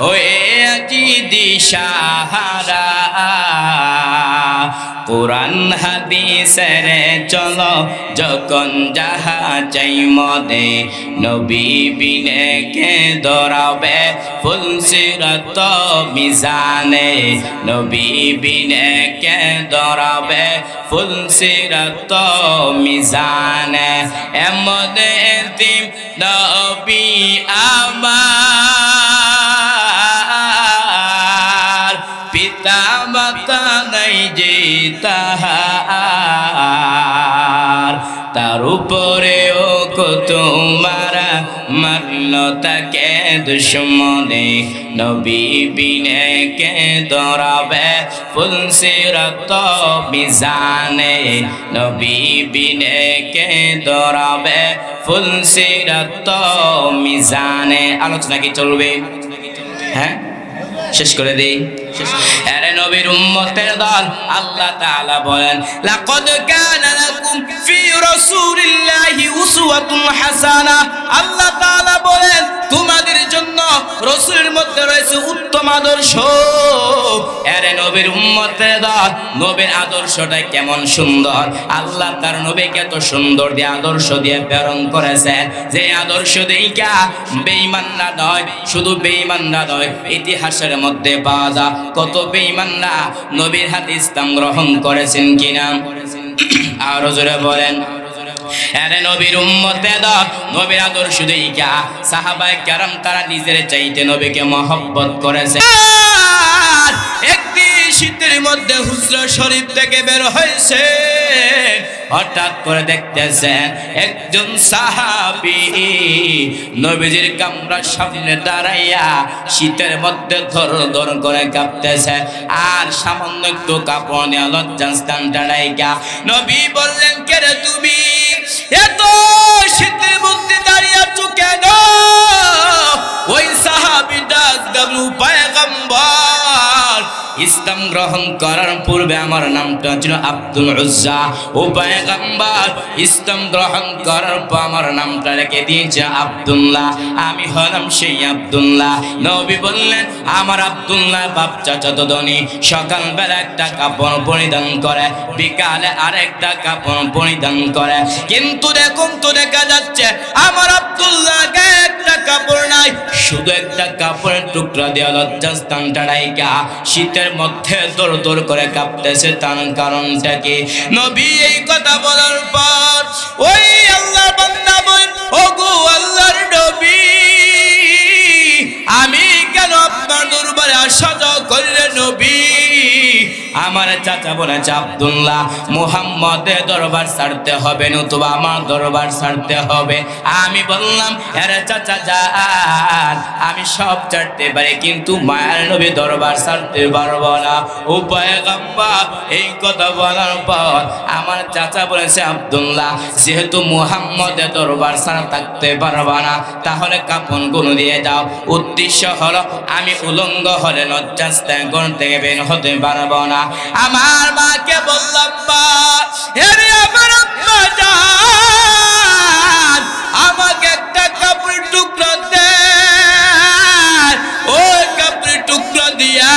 হয়ে আজি দিশাহারা, কুরআন হাদিসের চলো যখন যাহা চাই মদে, নবী বিনে কে দরাবে ফুল সিরাত মিজানে, নবী বিনে কে দরাবে ফুল সিরাত মিজানে। এমন এতিম নবী আমার, পিতা মাতা নাই যে তাহার, তার উপরেও কত মারা মারল তাকে দুশ্মনে, নবী বিনে কে দরাবে ফুল সিরাত মিজানে, নবী বিনে কে দরাবে ফুল সিরাত মিজানে। আলোচনা কি চলবে? হ্যাঁ, শেষ করে দেই। আরে নবীর উম্মতের দল, আল্লাহ তাআলা বলেন লাকাদ কানা লাকুম ফি রাসূলিল্লাহি উসওয়াতুন হাসানাহ। আল্লাহ তাআলা বলেন তোমাদের জন্য রাসূলের মধ্যে রয়েছে উত্তম আদর্শ। আরে নবীর উম্মতের দল, নবীর আদর্শটা কেমন সুন্দর। আল্লাহ তার নবীকে এত সুন্দর দিয়ে আদর্শ দিয়ে প্রেরণ করেছেন যে আদর্শ দেখা বেঈমানরা নয়, শুধু বেঈমানরা নয়, ইতিহাসের মধ্যে পাওয়া যায় কত বেঈমানরা নবীর হাতে ইসলাম গ্রহণ করেছেন কিনা। আরো জোরে বলেন। আরে নবীর উম্মতে দল, নবীর আদর্শ দেখা সাহাবায়ে কেরাম তারা নিজের চাইতে নবীকে মহব্বত করেছে। একদিন শীতের মধ্যে হুজরা শরীফ থেকে বের হয়েছে, হঠাৎ করে দেখতেছেন একজন সাহাবী নবীজির কামরার সামনে দাঁড়াইয়া শীতের মধ্যে ধর করে কাঁপতেছে, আর সামান্য একটু কাপড় নিয়ে লজ্জাস্থান দাঁড়াইয়া নবী বললেন কে রে তুমি, এত শীতের মধ্যে দাঁড়িয়ে আছো কেন? ওই সাহাবী ডাক দিল পয়গম্বর, ইসলাম গ্রহণ করার পূর্বে আমার নামটা ছিল আব্দুল উজ্জা। ও পয়গম্বর, ইসলাম গ্রহণ করার পর আমার নামটা রেখে দিয়েছে আব্দুল্লাহ। আমি হলাম সেই আব্দুল্লাহ। নবী বললেন আমার আব্দুল্লাহ বাপ চাচা তো ধনী, সকালবেলা একটা কাপড় পরিধান করে, বিকালে আরেকটা কাপড় পরিধান করে, কিন্তু দেখুন তো দেখা যাচ্ছে আমার আব্দুল্লাহ গায়ে একটা কাপড় নাই, শুধু একটা কাপড়ের টুকরা দিয়ে লজ্জাস্থানটা রাইখা শীতের মধ্যে দৌড় করে কাঁপতেছে। তার কারণটা কি? নবী এই কথা বলার পর ওই আল্লাহর বান্দা বলেন ওগো আল্লাহর নবী, আমি কেন আপনার দরবারে আসা যাওয়া করলে নবী? আমার চাচা বলেছে আব্দুল্লাহ মুহাম্মদের দরবার ছাড়তে হবে, নতুবা আমার দরবার ছাড়তে হবে। আমি বললাম আরে চাচা যান, আমি সব ছাড়তে পারি কিন্তু মায়ের নবী দরবার ছাড়তে পারবো না। ও পয়গম্বর, এই কথা বলার পর আমার চাচা বলেছে আব্দুল্লাহ যেহেতু মুহাম্মদের দরবার ছাড়া থাকতে পারবা না, তাহলে কাফনগুলো দিয়ে দাও। উদ্দেশ্য হলো আমি উলঙ্গ হলে লজ্জাস্থান থেকে বের হতে পারবো না। আমার মাকে বললাম মা, আরে আমার আম্মা জান, আমাকে একটা কাপড়ের টুকরা দেন। ওই কাপড়ের টুকরা দিয়া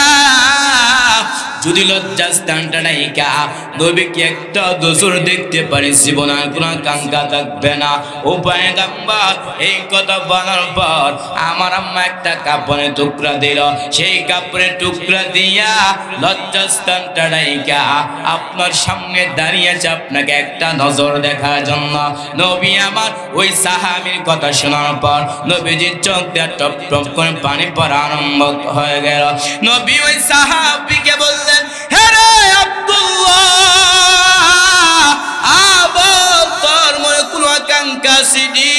যদি লজ্জাস্থানটা নাইকা নবীকে একটা দোসর দেখতে পারি, জীবন আর কোনো কাঙ্ক্ষা থাকবে না। ও পয়গম্বর, এই কথা বলার পর আমার আম্মা একটা কাপড়ের টুকরা দিল, সেই কাপড়ের টুকরা দিয়া লজ্জাস্থানটা নাইকা আপনার সামনে দাঁড়িয়েছে আপনাকে একটা নজর দেখার জন্য। নবী আমার ওই সাহাবীর কথা শোনার পর নবীজির চোখ দিয়ে টপ টপ করে পানি পড়া আরম্ভ হয়ে গেল। নবী ওই সাহাবীকে বললেন হে রে আব্দুল্লাহ, আবার তোর মনে কোনো আকাঙ্ক্ষা আসেনি?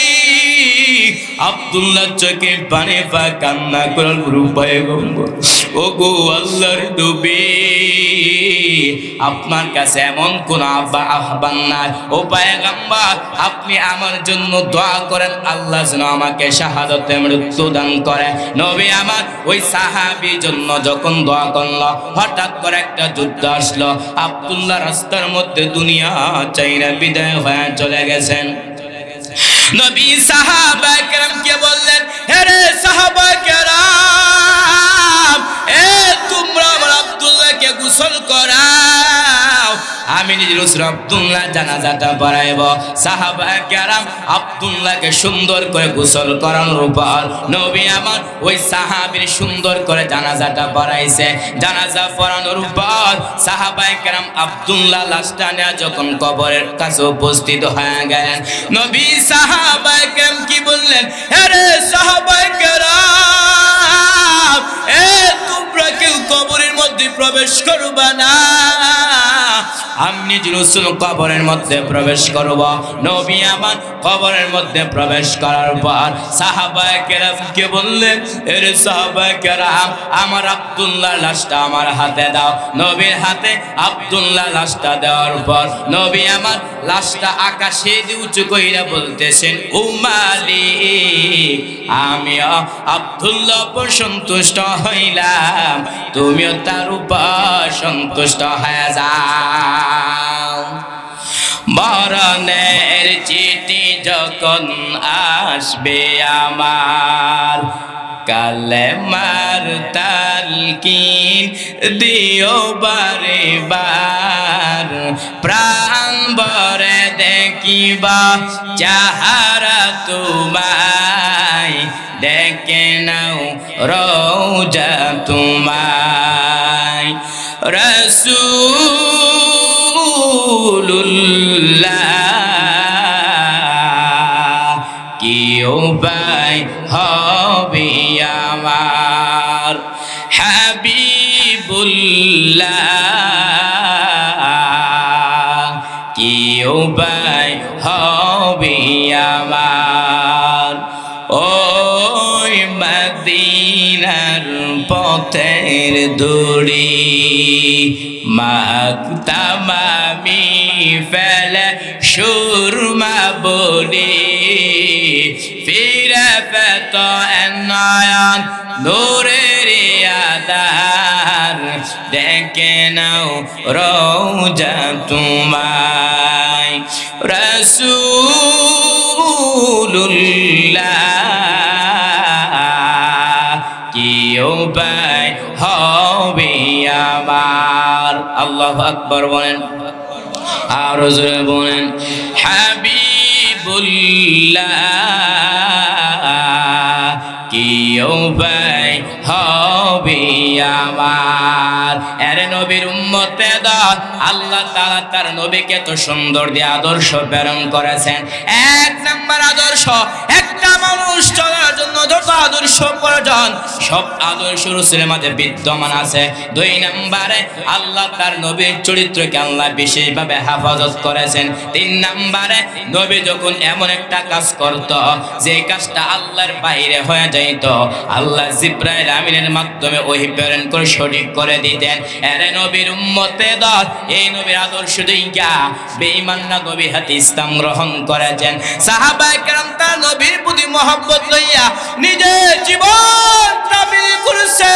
আব্দুল্লাহ চোখে পানি পা কান্না করার রূপায় গম্বর, ও গো আল্লাহর নবী, আপনার কাছে এমন কোন আহ্বান নাই। ও পয়গম্বর, আপনি আমার জন্য দোয়া করেন আল্লাহ যেন আমাকে শাহাদাতে মৃত্যু দান করে। নবী আমার ওই সাহাবীর জন্য যখন দোয়া করলো, হঠাৎ করে একটা যুদ্ধ আসলো। আব্দুল্লাহ রাস্তার মধ্যে দুনিয়া চাইরা বিদায় হয়ে চলে গেছেন। নবী সাহাবায়ে কেরামকে বললেন হে রে সাহাবায়ে কেরাম, এ তোমরা আমার আব্দুল্লাহকে গোসল করাও, আমি নিজের আব্দুল্লাহ জানাজাটা পড়াইব। সাহাবায়ে কেরাম আব্দুল্লাহকে সুন্দর করে গোসল করানোর পর নবী আমার ওই সাহাবীর সুন্দর করে জানাজাটা পড়াইছে। জানাজা পড়ানোর পর সাহাবায়ে কেরাম আব্দুল্লাহ লাশটা নিয়ে যখন কবরের কাছে উপস্থিত হয়ে গেলেন, নবী সাহাবায়ে কেরাম কি বললেন, হে রে সাহাবায়ে কেরাম, এ তোমরা কেউ কবরের মধ্যে প্রবেশ করবা না। আমি নিজে রাসূল কবরের মধ্যে প্রবেশ করব। নবী আমার কবরের মধ্যে প্রবেশ করার পর সাহাবায়ে কেরামকে বললেন, এরে সাহাবায়ে কেরাম, আমার আব্দুল্লাহ লাশটা আমার হাতে দাও। নবীর হাতে আব্দুল্লাহ লাশটা দেওয়ার পর নবী আমার লাশটা আকাশে উঁচু কইরা বলতেছেন, ও মালিক, আমিও আব্দুল্লাহ উপর সন্তুষ্ট হইলাম, তুমিও তার উপর সন্তুষ্ট হয়ে যাও। মরণের চিঠি যখন আসবে আমার, কালেমার তালকিন দিও বারে বার, প্রাণ ভরে দেখিবা চেহারা তোমায়, দেখে নাও রওজা তোমায়। রাসূলুল্লাহ কি উপায় হবে আমার, হাবিবুল্লাহ কি উপায় হবে আমার। ওই মদিনার পথের দড়ি মাগতাম আমি ফেলে সুরমা বলি, ফিরে পেত নয়ন নূরের আধার, দেখে নাও রওজা তোমায়। রাসূলুল্লাহ কি উপায় হবে আমার। আল্লাহু আকবার বলেন, আর জোরে বলেন, হাবিবুল্লাহ কি উপায় হবে আমার। এরে নবীর উম্মতে দল, আল্লাহ তাআলা তার নবীকে তো সুন্দর দিয়ে আদর্শ প্রেরণ করেছেন। এক নাম্বার আদর্শ, একটা মানুষ চলার জন্য যত আদর্শ প্রয়োজন সব আদর্শ রাসূলের মাঝে বিদ্যমান আছে। দুই নাম্বারে আল্লাহ তার নবীর চরিত্রকে আল্লাহ বিশেষভাবে হেফাজত করেছেন। তিন নাম্বারে নবী যখন এমন একটা কাজ করত যে কাজটা আল্লাহর বাইরে হয়ে যাইত, আল্লাহ জিবরাইল আমিনের মাধ্যমে ওহী প্রেরণ করে সঠিক করে দিতেন। এরে নবীর উম্মতে দল, এই নবীর আদর্শ দেইখা বেঈমানরা নবী হাতে ইসলাম গ্রহণ করেছেন। সাহাবায়ে কেরাম তার নবীর প্রতি মহব্বত লইয়া নিজের জীবন তাবিল করেছেন।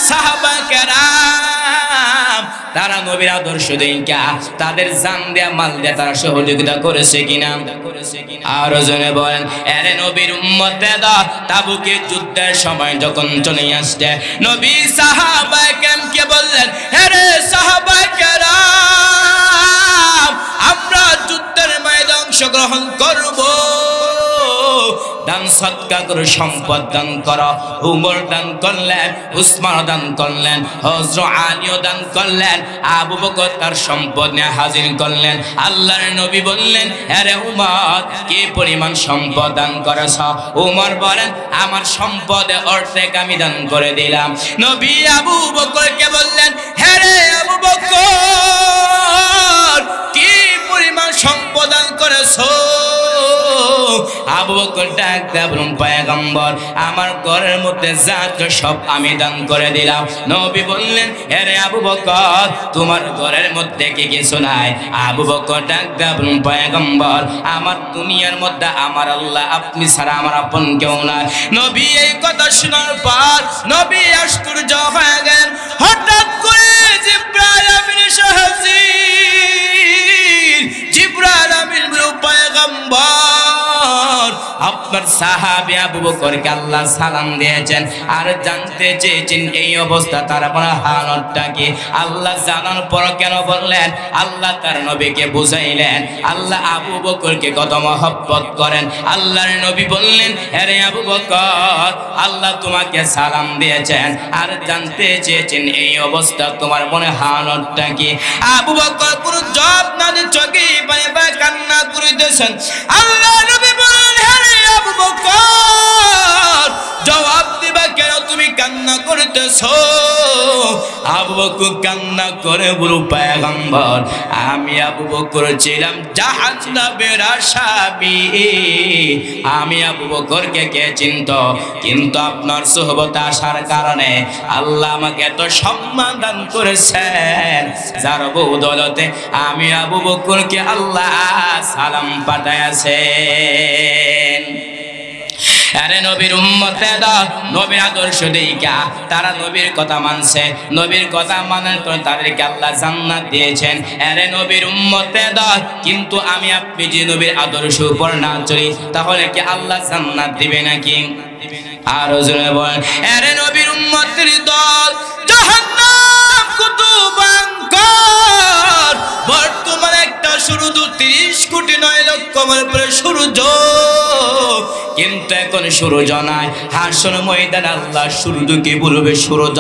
সাহাবায়ে কেরাম তারা নবীর আদর্শ দেইখা তাদের জান দেয়া মাল দেয়া তারা সহযোগিতা করেছে কিনা? আর জনে বলেন, এরে নবীর উম্মতে দল, তাবুকের যুদ্ধের সময় যখন চলে আসছে নবী সাহাবায়ে কেরামকে বললেন, এরে সাহাবায়ে কেরাম, আমরা যুদ্ধের ময়দানে অংশগ্রহণ করব, দান সদকা করে সম্পদ দান করো। উমর দান করলেন, উসমান দান করলেন, হযরত আলীও দান করলেন, আবু বকর তার সম্পদ নিয়ে হাজির করলেন। আল্লাহর নবী বললেন, আরে উমর, কি পরিমাণ সম্পদ দান করেছ? উমর বলেন, আমার সম্পদে অর্ধেক আমি দান করে দিলাম। নবী আবু বকরকে বললেন, আরে আবু বকর, কি পরিমাণ সম্পদ দান করেছ? আবু বকর ডাক দেয়া বলুন, পয়গম্বর, আমার ঘরের মধ্যে যা আছে সব আমি দান করে দিলাম। নবী বললেন, আরে আবু বকর, তোমার ঘরের মধ্যে কি কিছু নাই? আবু বকর ডাক দেয়া বলুন, পয়গম্বর, আমার দুনিয়ার মধ্যে আমার আল্লাহ আপনি ছাড়া আমার আপন কেউ নাই। নবী এই কথা শোনার পর নবী আশ্চর্য হয়ে গেলেন। হঠাৎ করে জিবরাইল আমিন এসে হাজির। জিবরাইল আমিন বলল, পয়গম্বর, আপনার সাহাবী আবু বকরকে আল্লাহ সালাম দিয়েছেন আর জানতে চেয়েছেন এই অবস্থা তার আপনার হালতটা কি। আল্লাহ জানার পর কেন বললেন? আল্লাহ তার নবীকে বুঝাইলেন আল্লাহ আবু বকরকে কত মহব্বত করেন। আল্লাহর নবী বললেন, আরে আবু বকর, আল্লাহ তোমাকে সালাম দিয়েছেন আর জানতে চেয়েছেন এই অবস্থা তোমার মনে হালতটা কি। আবু বকর পুরো জবাব না দিয়ে চোখে পানি পানি কান্না করিতেছেন। আল্লাহ নবী বললেন, আরে আবু বকর, জবাব দিবা কেন? তুমি কান্না করতেছো? আবু বকর কান্না করে বলল পয়গম্বর আমি আবু বকর ছিলাম জাহান্নামের আসামি আমি আবু বকরকে কে চিনত কিন্তু আপনার সুহবতে আসার কারণে আল্লাহ আমাকে এত সম্মান দান করেছেন যার বদৌলতে আমি আবু বকরকে আল্লাহ সালাম পাঠাইছেন আরে নবীর উম্মতে দাও নবীর আদর্শ দেইকা তারা নবীর কথা মানছে নবীর কথা মানার পর তাদেরকে আল্লাহ জান্নাত দিয়েছেন আরে নবীর উম্মতে দাও কিন্তু আমি আপনি যে নবীর আদর্শ উপর না চলি তাহলে কি আল্লাহ জান্নাত দিবে নাকি আর জোরে বলেন আরে নবীর উম্মতের দল জাহান্নাম কত ভয়ঙ্কর বর্তমানে একটা সূর্য 30 কোটি 9 লক্ষ মাইল পরে সূর্য কিন্তু এখন সূর্য নাই হাসর ময়দানে আল্লাহ সূর্যকে বলবে সূর্য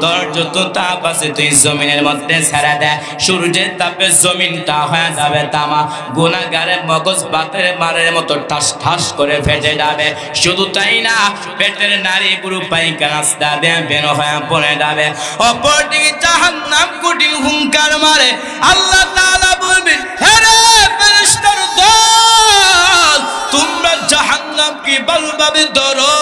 তোর যত তাপ আছে তুই জমিনের মধ্যে ছেড়ে দে সূর্যের তাপে জমিনটা হয়ে যাবে তামা গুনাহগারের মগজ বাতের মারের মতো ঠাস ঠাস করে ফেটে যাবে শুধু তাই না পেটের নারী পুরো পায়খানা রাস্তা দিয়ে বের হয়ে পড়ে যাবে অপরদিকে জাহান্নাম কঠিন হুঙ্কার মারে আল্লাহ তাআলা বলবেন হে রে ফেরেশতার দল তোমরা জাহান্নাম কি বলভাবে ধরো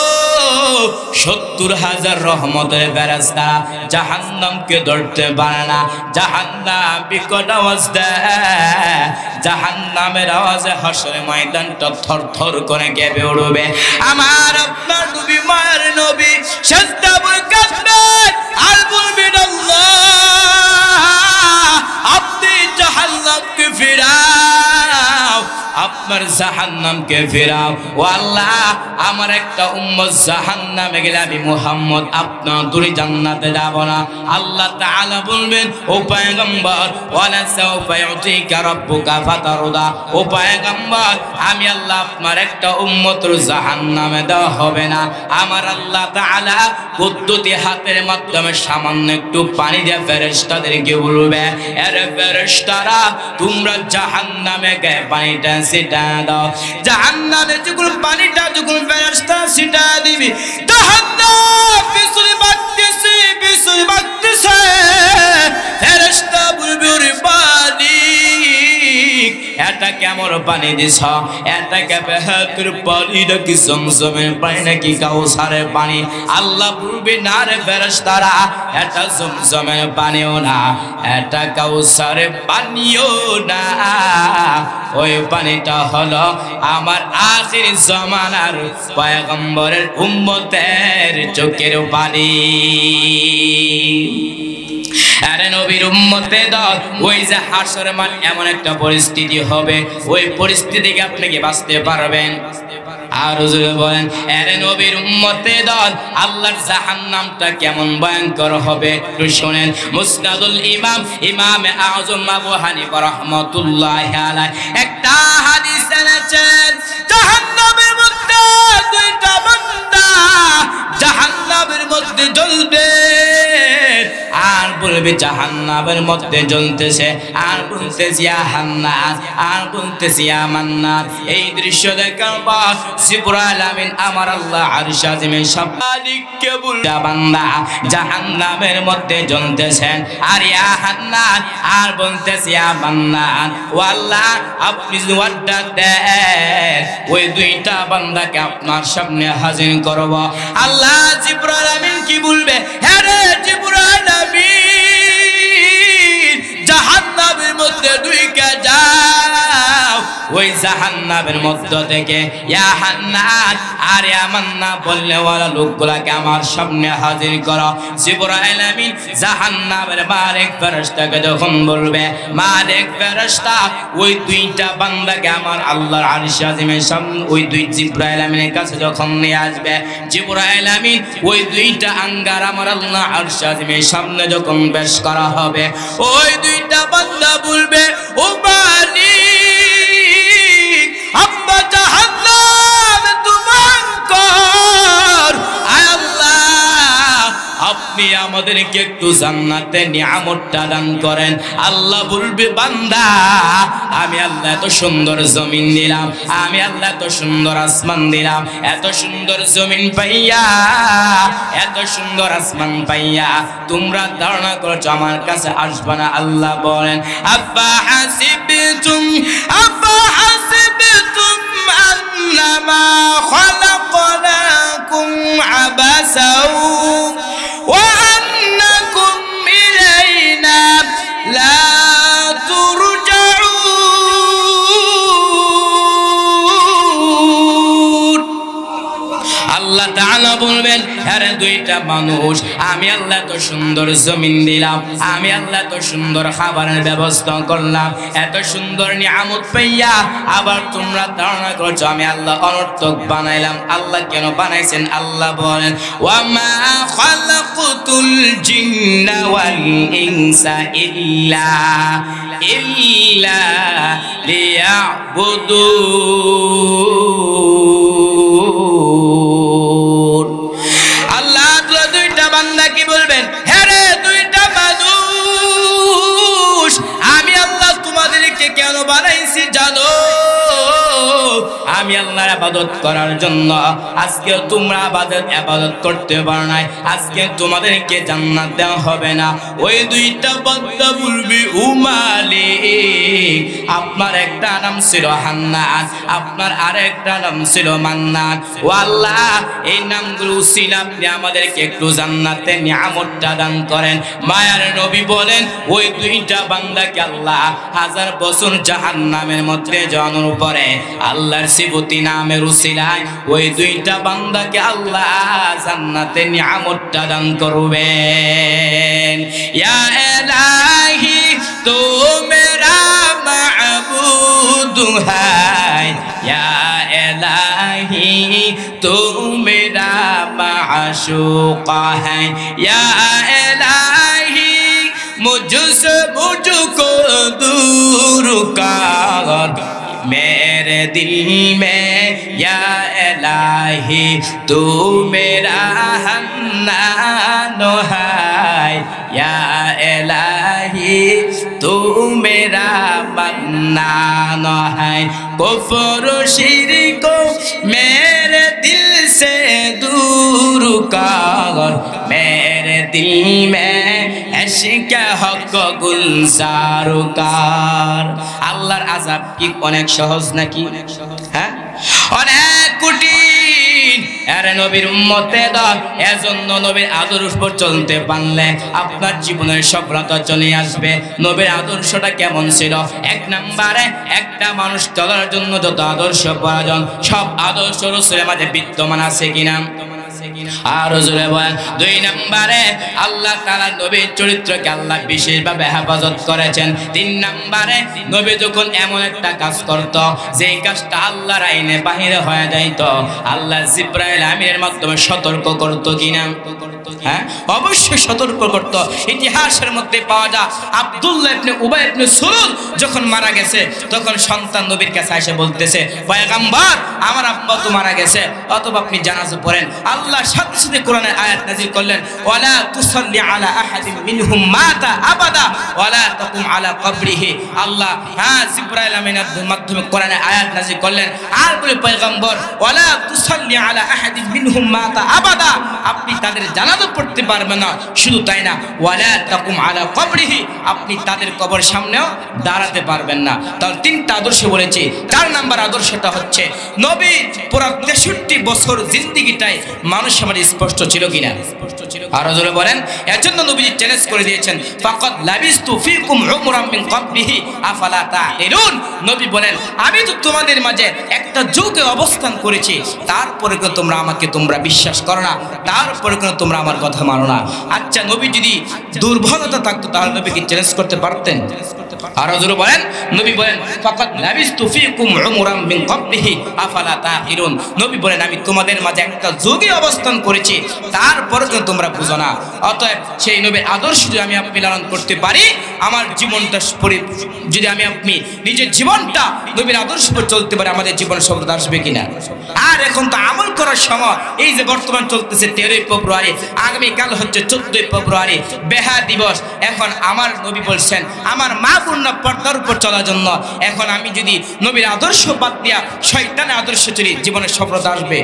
70,000 রহমতের ফেরেশতা জাহান্নামকে ধরতে পারে না জাহান্নাম বিকট আওয়াজ দেয় জাহান্নামের আওয়াজে হাসরের ময়দানটা থরথর করে কেঁপে উঠবে আমার আপনার নবী মায়ের নবী সেজদা করে কাঁদবেন আর বলবেন আল্লাহ আপনি জাহান্নামকে ফিরাও আপনার জাহান্নামকে ফেরাও ও আল্লাহ আমার একটা উম্মত জাহান্নামে গেলে আমি মুহাম্মদ আপনার দুরি জান্নাতে যাব না আল্লাহ তাআলা বলবেন ও পয়গম্বর ওয়ালা সাউফা ইউতিকা রাব্বুকা ফাতারদা ও পয়গম্বর আমি আল্লাহ আপনার একটা উম্মতের জাহান্নামে দেওয়া হবে না আমার আল্লাহ তাআলা কুদরতি হাতের মাধ্যমে সামান্য একটু পানি দিয়ে ফেরেশতাদেরকে বলবে আরে ফেরেশতারা তোমরা জাহান্নামে গিয়ে পানিটা ছিটা দাও জাহান্নামে যখন পানিটা যখন ফেরেশতা ছিটা দিবে জাহান্নাম পিছনে বাঁকতেছে ফেরেশতা বলবে ওরে পানি এটা কেমন পানি দিছ এটাকে বেহাতুর পানি নাকি জমজমের পানি নাকি কাউসারের পানি আল্লাহ বলবে না রে ফেরেশতারা এটা জমজমের পানিও না এটা কাউসারের পানিও না ওই পানিটা হলো আমার আখির জামানার পয়গম্বরের উম্মতের চোখের পানি আরে নবীর উম্মতে দল ওই যে হাসরের মাঠ এমন একটা পরিস্থিতি হবে ওই পরিস্থিতি থেকে আপনি কি বাঁচতে পারবেন আর জোরে বলেন আরে নবীর উম্মতে দল আল্লাহর জাহান্নামটা কেমন ভয়ঙ্কর হবে একটু শুনেন মুসনাদুল ইমাম আযম আবু হানিফা রাহমাতুল্লাহি আলাইহি একটা হাদিস এনেছেন জাহান্নামের মধ্যে দুইটা বান্দা জাহান্নামের মধ্যে জ্বলবে আর বলবে জাহান্নামের মধ্যে জ্বলতেছে আর বলতেছে ইয়া হান্নাস আর বলতেছে ইয়া মান্নাস এই দৃশ্য দেখার পর জিবরাইল আমিন আমার আল্লাহ আরশ আজিমে সব মালিককে বলতে বান্দা জাহান্নামের মধ্যে জ্বলতেছেন আর ইয়া হান্নাস আর বলতেছে ইয়া মান্নাস ও আল্লাহ আপনি ওয়াদা দেন ওই দুইটা বান্দাকে আপনার সামনে হাজির করব আল্লাহ জিবরাইল আমিন কি বলবে হে রে জিবরাইল আমিন জাহান্নামের মধ্যে ঢুকে যাও ওই জাহান্নামের মধ্য থেকে ইয়া হান্নান আর ইয়া মান্নান বললে ওয়ালা লোকগুলাকে আমার সামনে হাজির করো জিবরাইল আমিন জাহান্নামের মালিক ফেরেশতাকে যখন বলবে মালিক ফেরেশতা ওই দুইটা বান্দাকে আমার আল্লাহর আরশ আজিমের সামনে ওই দুই জিবরাইল আমিনের কাছে যখন নিয়ে আসবে জিবরাইল আমিন ওই দুইটা আঙ্গার আমার আল্লাহ আরশ আজিমের সামনে যখন পেশ করা হবে ওই দুইটা বান্দা বলবে ও মালিক আব্বা জাহান্নাম তোমার কর আয় আল্লাহ আপনি আমাদেরকে একটু জান্নাতে নিয়ামতটা দান করেন। আল্লাহ বলবে বান্দা আমি আল্লাহ এত সুন্দর জমিন দিলাম, আমি আল্লাহ এত সুন্দর আসমান দিলাম, এত সুন্দর জমিন পাইয়া, এত সুন্দর আসমান পাইয়া তোমরা ধারণা করছো আমার কাছে আসবে না? আল্লাহ বলেন আফা হাসিবতুম আন্নামা খালাকনাকুম আবাসাও ওয়া আন্নাকুম ইলাইনা লা আল্লাহ তাআলা বলবেন আরে দুইটা মানুষ আমি আল্লাহ এত সুন্দর জমিন দিলাম, আমি আল্লাহ এত সুন্দর খাবারের ব্যবস্থা করলাম, এত সুন্দর নিয়ামত পাইয়া আবার তোমরা ধারণা করছো আমি আল্লাহ অনর্থক বানাইলাম। আল্লাহ কেন বানাইছেন? আল্লাহ বলেন ওয়ামা খালাকুতুল জিন্না ওয়াল ইনসা ইল্লা লিয়াবুদুন। আল্লাহ দুইটা বান্দা কি বলবেন? হ্যাঁ রে দুইটা মানুষ আমি আল্লাহ তোমাদেরকে কেন বানাইছি জানো? আমি আল্লাহর ইবাদত করার জন্য। আজকে তোমরা ইবাদত করতে পারো না, আজকে তোমাদেরকে জান্নাত দেওয়া হবে না। ওই দুইটা বান্দা বলবে ও মালিক আপনার একটা নাম ছিল হান্নান, আপনার আরেকটা নাম ছিল মান্নান। ও আল্লাহ এই নামগুলো ছিল আপনি আমাদেরকে একটু জান্নাতে নিয়ামতটা দান করেন। মায়ার নবী বলেন ওই দুইটা বান্দাকে আল্লাহ 1000 বছর জাহান্নামের মধ্যে জানোর পরে আল্লাহর সিবতি নামের উসিলায় ওই দুইটা বান্দাকে আল্লাহ জান্নাতে নিয়ামতটা দান করবেন। ইয়া ইলাহি তু মেরা মাবুদ হায়, ইয়া ইলাহি তু মেরা মাশুক হায়, ইয়া ইলাহি মুঝসে মুझको दूर कर मेरे दिल में या इलाही तू मेरा हन्नान है, या इलाही तू मेरा मन्नान है। कुफ्र शिर्क को मेरे दिल से दूर कर मेरे दिल में इश्क हक गुलजार कर। আল্লাহর আযাব কি অনেক সহজ নাকি? হ্যাঁ অনেক কঠিন। আরে নবীর উম্মতে দল এজন্য নবীর আদর্শ উপর চলতে পারলে আপনার জীবনের সফলতা চলে আসবে। নবীর আদর্শটা কেমন ছিল? এক নম্বরে একটা মানুষ চলার জন্য যত আদর্শ প্রয়োজন সব আদর্শ রাসূলের মাঝে বিদ্যমান আছে কিনা? আর জোরে বলেন। 2 নম্বরে আল্লাহ তাআলা নবীর চরিত্রকে আল্লাহ বিশেষভাবে হেফাজত করেছেন। 3 নম্বরে নবী যখন এমন একটা কাজ করত যে কাজটা আল্লাহর আইনে বাহিরে হয়ে যাইত আল্লাহ জিবরাইল আমিনের মাধ্যমে সতর্ক করত কিনা? হ্যাঁ অবশ্যই সতর্ক করত। ইতিহাসের মধ্যে পাওয়া যায় আব্দুল্লাহ ইবনে উবাই ইবনে সুলুল যখন মারা গেছে তখন সন্তান নবীর কাছে এসে বলতেছে পয়গম্বর আমার আব্বা তো মারা গেছে, অতএব আপনি জানাজা পড়েন। আল্লাহ সাথে সাথে কোরআনের আয়াত নাযিল করলেন ওয়ালা তুসাল্লি আলা আহাদিন মিনহুম মাতা আবাদা ওয়ালা তাকুম আলা কবরিহি। আল্লাহ জিবরাইল আমিনের মাধ্যমে কোরআনের আয়াত নাযিল করলেন আর বলে পয়গম্বর ওয়ালা তুসাল্লি আলা আহাদিন মিনহুম মাতা আবাদা, আপনি তাদের জানাজা পড়তে পারবেন না। শুধু তাই না ওয়ালা তাকুম আলা কবরিহি, আপনি তাদের কবর সামনেও দাঁড়াতে পারবেন না। তাহলে 3টা আদর্শ বলেছি। 4 নাম্বার আদর্শটা হচ্ছে নবী পুরো 63 বছর জিন্দেগিটাই মানুষ সমাজে স্পষ্ট ছিল কিনা? আরো জোরে বলেন। এজন্য নবীজি চ্যালেঞ্জ করে দিয়েছেন ফাকাদ লাবিস্তু ফিকুম উমরাম মিন ক্বাবলিহি আফালা তা'কিলুন। নবী বলেন আমি তো তোমাদের মাঝে একটা যুগে অবস্থান করেছি, তারপরে কেন তোমরা বিশ্বাস করো না, তারপরে কেন তোমরা আমার কথা মানো না? আচ্ছা নবী যদি দুর্বলতা থাকতো তাহলে নবী কি চ্যালেঞ্জ করতে পারতেন? আরো জোরে বলেন। নবী বলেন ফাকাদ লাবিস্তু ফিকুম উমরাম মিন ক্বাবলিহি আফালা তা'কিলুন। নবী বলেন আমি তোমাদের মাঝে একটা যুগে অবস্থান করেছি, তারপরে কেন তোমরা বুঝো না? অতএব সেই নবীর আদর্শ যদি আমি আপনি লালন করতে পারি আমার জীবনটা যদি আমি আপনি নিজের জীবনটা নবীর আদর্শ উপর চলতে পারি, আমাদের জীবনে সফলতা আসবে কিনা? আর এখন তো আমল করার সময়। এই যে বর্তমান চলতেছে 13ই ফেব্রুয়ারি, আগামীকাল হচ্ছে 14ই ফেব্রুয়ারি বেহা দিবস। এখন আমার নবী বলছেন আমার মা বোনরা পর্দার উপর চলার জন্য। এখন আমি যদি নবীর আদর্শ বাদ দিয়া শয়তানের আদর্শ চলি, জীবনে সফলতা আসবে?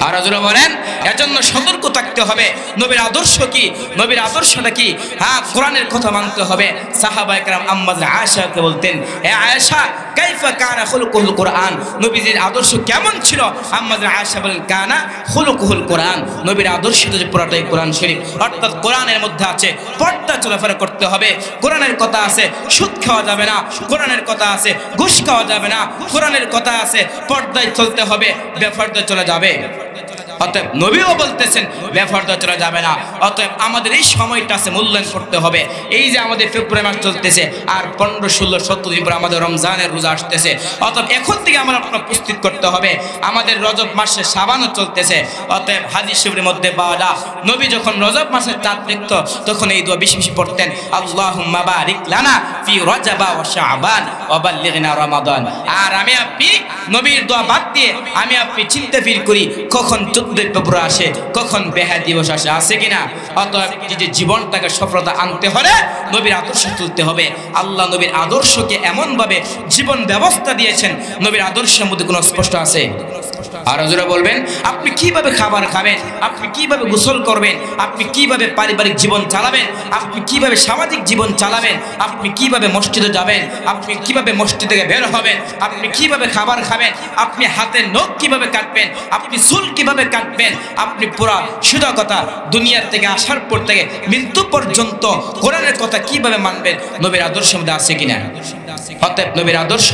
আর রাজুরা বলেন এজন্য সতর্ক থাকতে হবে। নবীর আদর্শ কি? নবীর আদর্শটা কি? হ্যাঁ, কোরআনের কথা মানতে হবে। সাহাবায়ে কেরাম আম্মা আয়েশাকে বলতেন, হে আয়েশা কাইফা কানা খুলুকুল কোরআন, নবীজির আদর্শ কেমন ছিল? আম্মা আয়েশা বলেন কানা খুলুকুল কোরআন, নবীর আদর্শ তো পুরোটাই কোরআন শরীফ। অর্থাৎ কোরআনের মধ্যে আছে পর্দা চলাফেরা করতে হবে, কোরআনের কথা আছে সুদ খাওয়া যাবে না, কোরআনের কথা আছে ঘুষ খাওয়া যাবে না, কোরআনের কথা আছে পর্দায় চলতে হবে, বেপর্দায় চলে যাবে। অতএব নবীও বলতেছেন বেপর্দা চলে যাবে না। অতএব আমাদের এই সময়টা আছে মূল্যায়ন করতে হবে। এই যে আমাদের ফেব্রুয়ারি মাস চলতেছে, আর 15, 16, 17 দিন পর আমাদের রমজানের রোজা আসতেছে। অতএব এখন থেকে আমরা প্রস্তুত করতে হবে। আমাদের রজব মাসে শাবানও চলতেছে। অতএব হাদিস শরীফের মধ্যে পাওয়া যায় নবী যখন রজব মাসের চাঁদ দেখত তখন এই দোয়া বেশি বেশি পড়তেন, আল্লাহুম্মা বারিক লানা ফি রজবা ওয়া শাবান ওয়া বাল্লিগনা রমাদান। আর আমি আপনি নবীর দোয়া বাদ দিয়ে আমি আপনি চিন্তা ফির করি কখন 14 ফেব্রুয়ারি আসে, কখন বেহা দিবস আসে, আছে কিনা? অতএব যে জীবনটাকে সফলতা আনতে হলে নবীর আদর্শ তুলতে হবে। আল্লাহ নবীর আদর্শকে এমনভাবে জীবন ব্যবস্থা দিয়েছেন, নবীর আদর্শের মধ্যে কোনো স্পষ্ট আছে? আর হুজুরা বলবেন আপনি কিভাবে খাবার খাবেন, আপনি কিভাবে গোসল করবেন, আপনি কিভাবে পারিবারিক জীবন চালাবেন, আপনি কিভাবে সামাজিক জীবন চালাবেন, আপনি কিভাবে মসজিদে যাবেন, আপনি কিভাবে মসজিদ থেকে বের হবেন, আপনি কিভাবে খাবার খাবেন, আপনি হাতের নখ কিভাবে কাটবেন, আপনি চুল কিভাবে কাটবেন, আপনি পুরা সুদা কথা দুনিয়ার থেকে আসার পর থেকে মৃত্যু পর্যন্ত কোরআনের কথা কিভাবে মানবেন, নবীর আদর্শের মধ্যে আছে কিনা? অতএব নবীর আদর্শ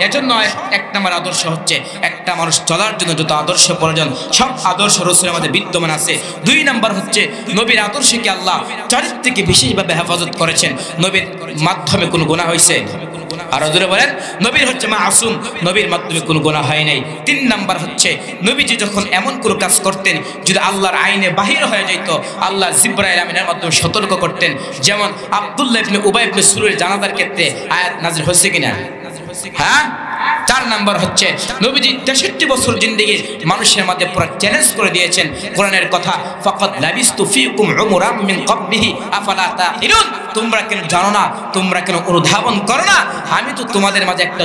এজন্য এক নম্বর আদর্শ হচ্ছে একটা মানুষ চলার জন্য যত আদর্শ প্রয়োজন সব আদর্শ রাসূলের মধ্যে বিদ্যমান আছে। 2 নম্বর হচ্ছে নবীর আদর্শকে আল্লাহ চারিত্রিকে বিশেষভাবে হেফাজত করেছেন, নবীর মাধ্যমে কোনো গুনাহ হয়েছে? আর হুজুরে বলেন নবীর হচ্ছে মাসুম, নবীর মাধ্যমে কোনো গুনাহ হয় নাই। 3 নম্বর হচ্ছে নবীজি যখন এমন কোনো কাজ করতেন যদি আল্লাহর আইনে বাহির হয়ে যেত, আল্লাহ জিবরাইল আমিনের মাধ্যমে সতর্ক করতেন। যেমন আব্দুল্লাহ ইবনে উবাই ইবনে সুলুলের জানাজার ক্ষেত্রে আয়াত নাযিল হয়েছে কিনা? হ্যাঁ। 4 নম্বর হচ্ছে নবীজি 63 বছর জিন্দেগি মানুষের মধ্যে পুরো চ্যালেঞ্জ করে দিয়েছেন কোরআনের কথা, ফাকাদ লাবিস্তু ফীকুম উমরাম মিন ক্বাবলিহি আফালা তাকিলুন, তোমরা কেন জানো না, তোমরা কেন অনুধাবন করো না, আমি তো তোমাদের মাঝে একটা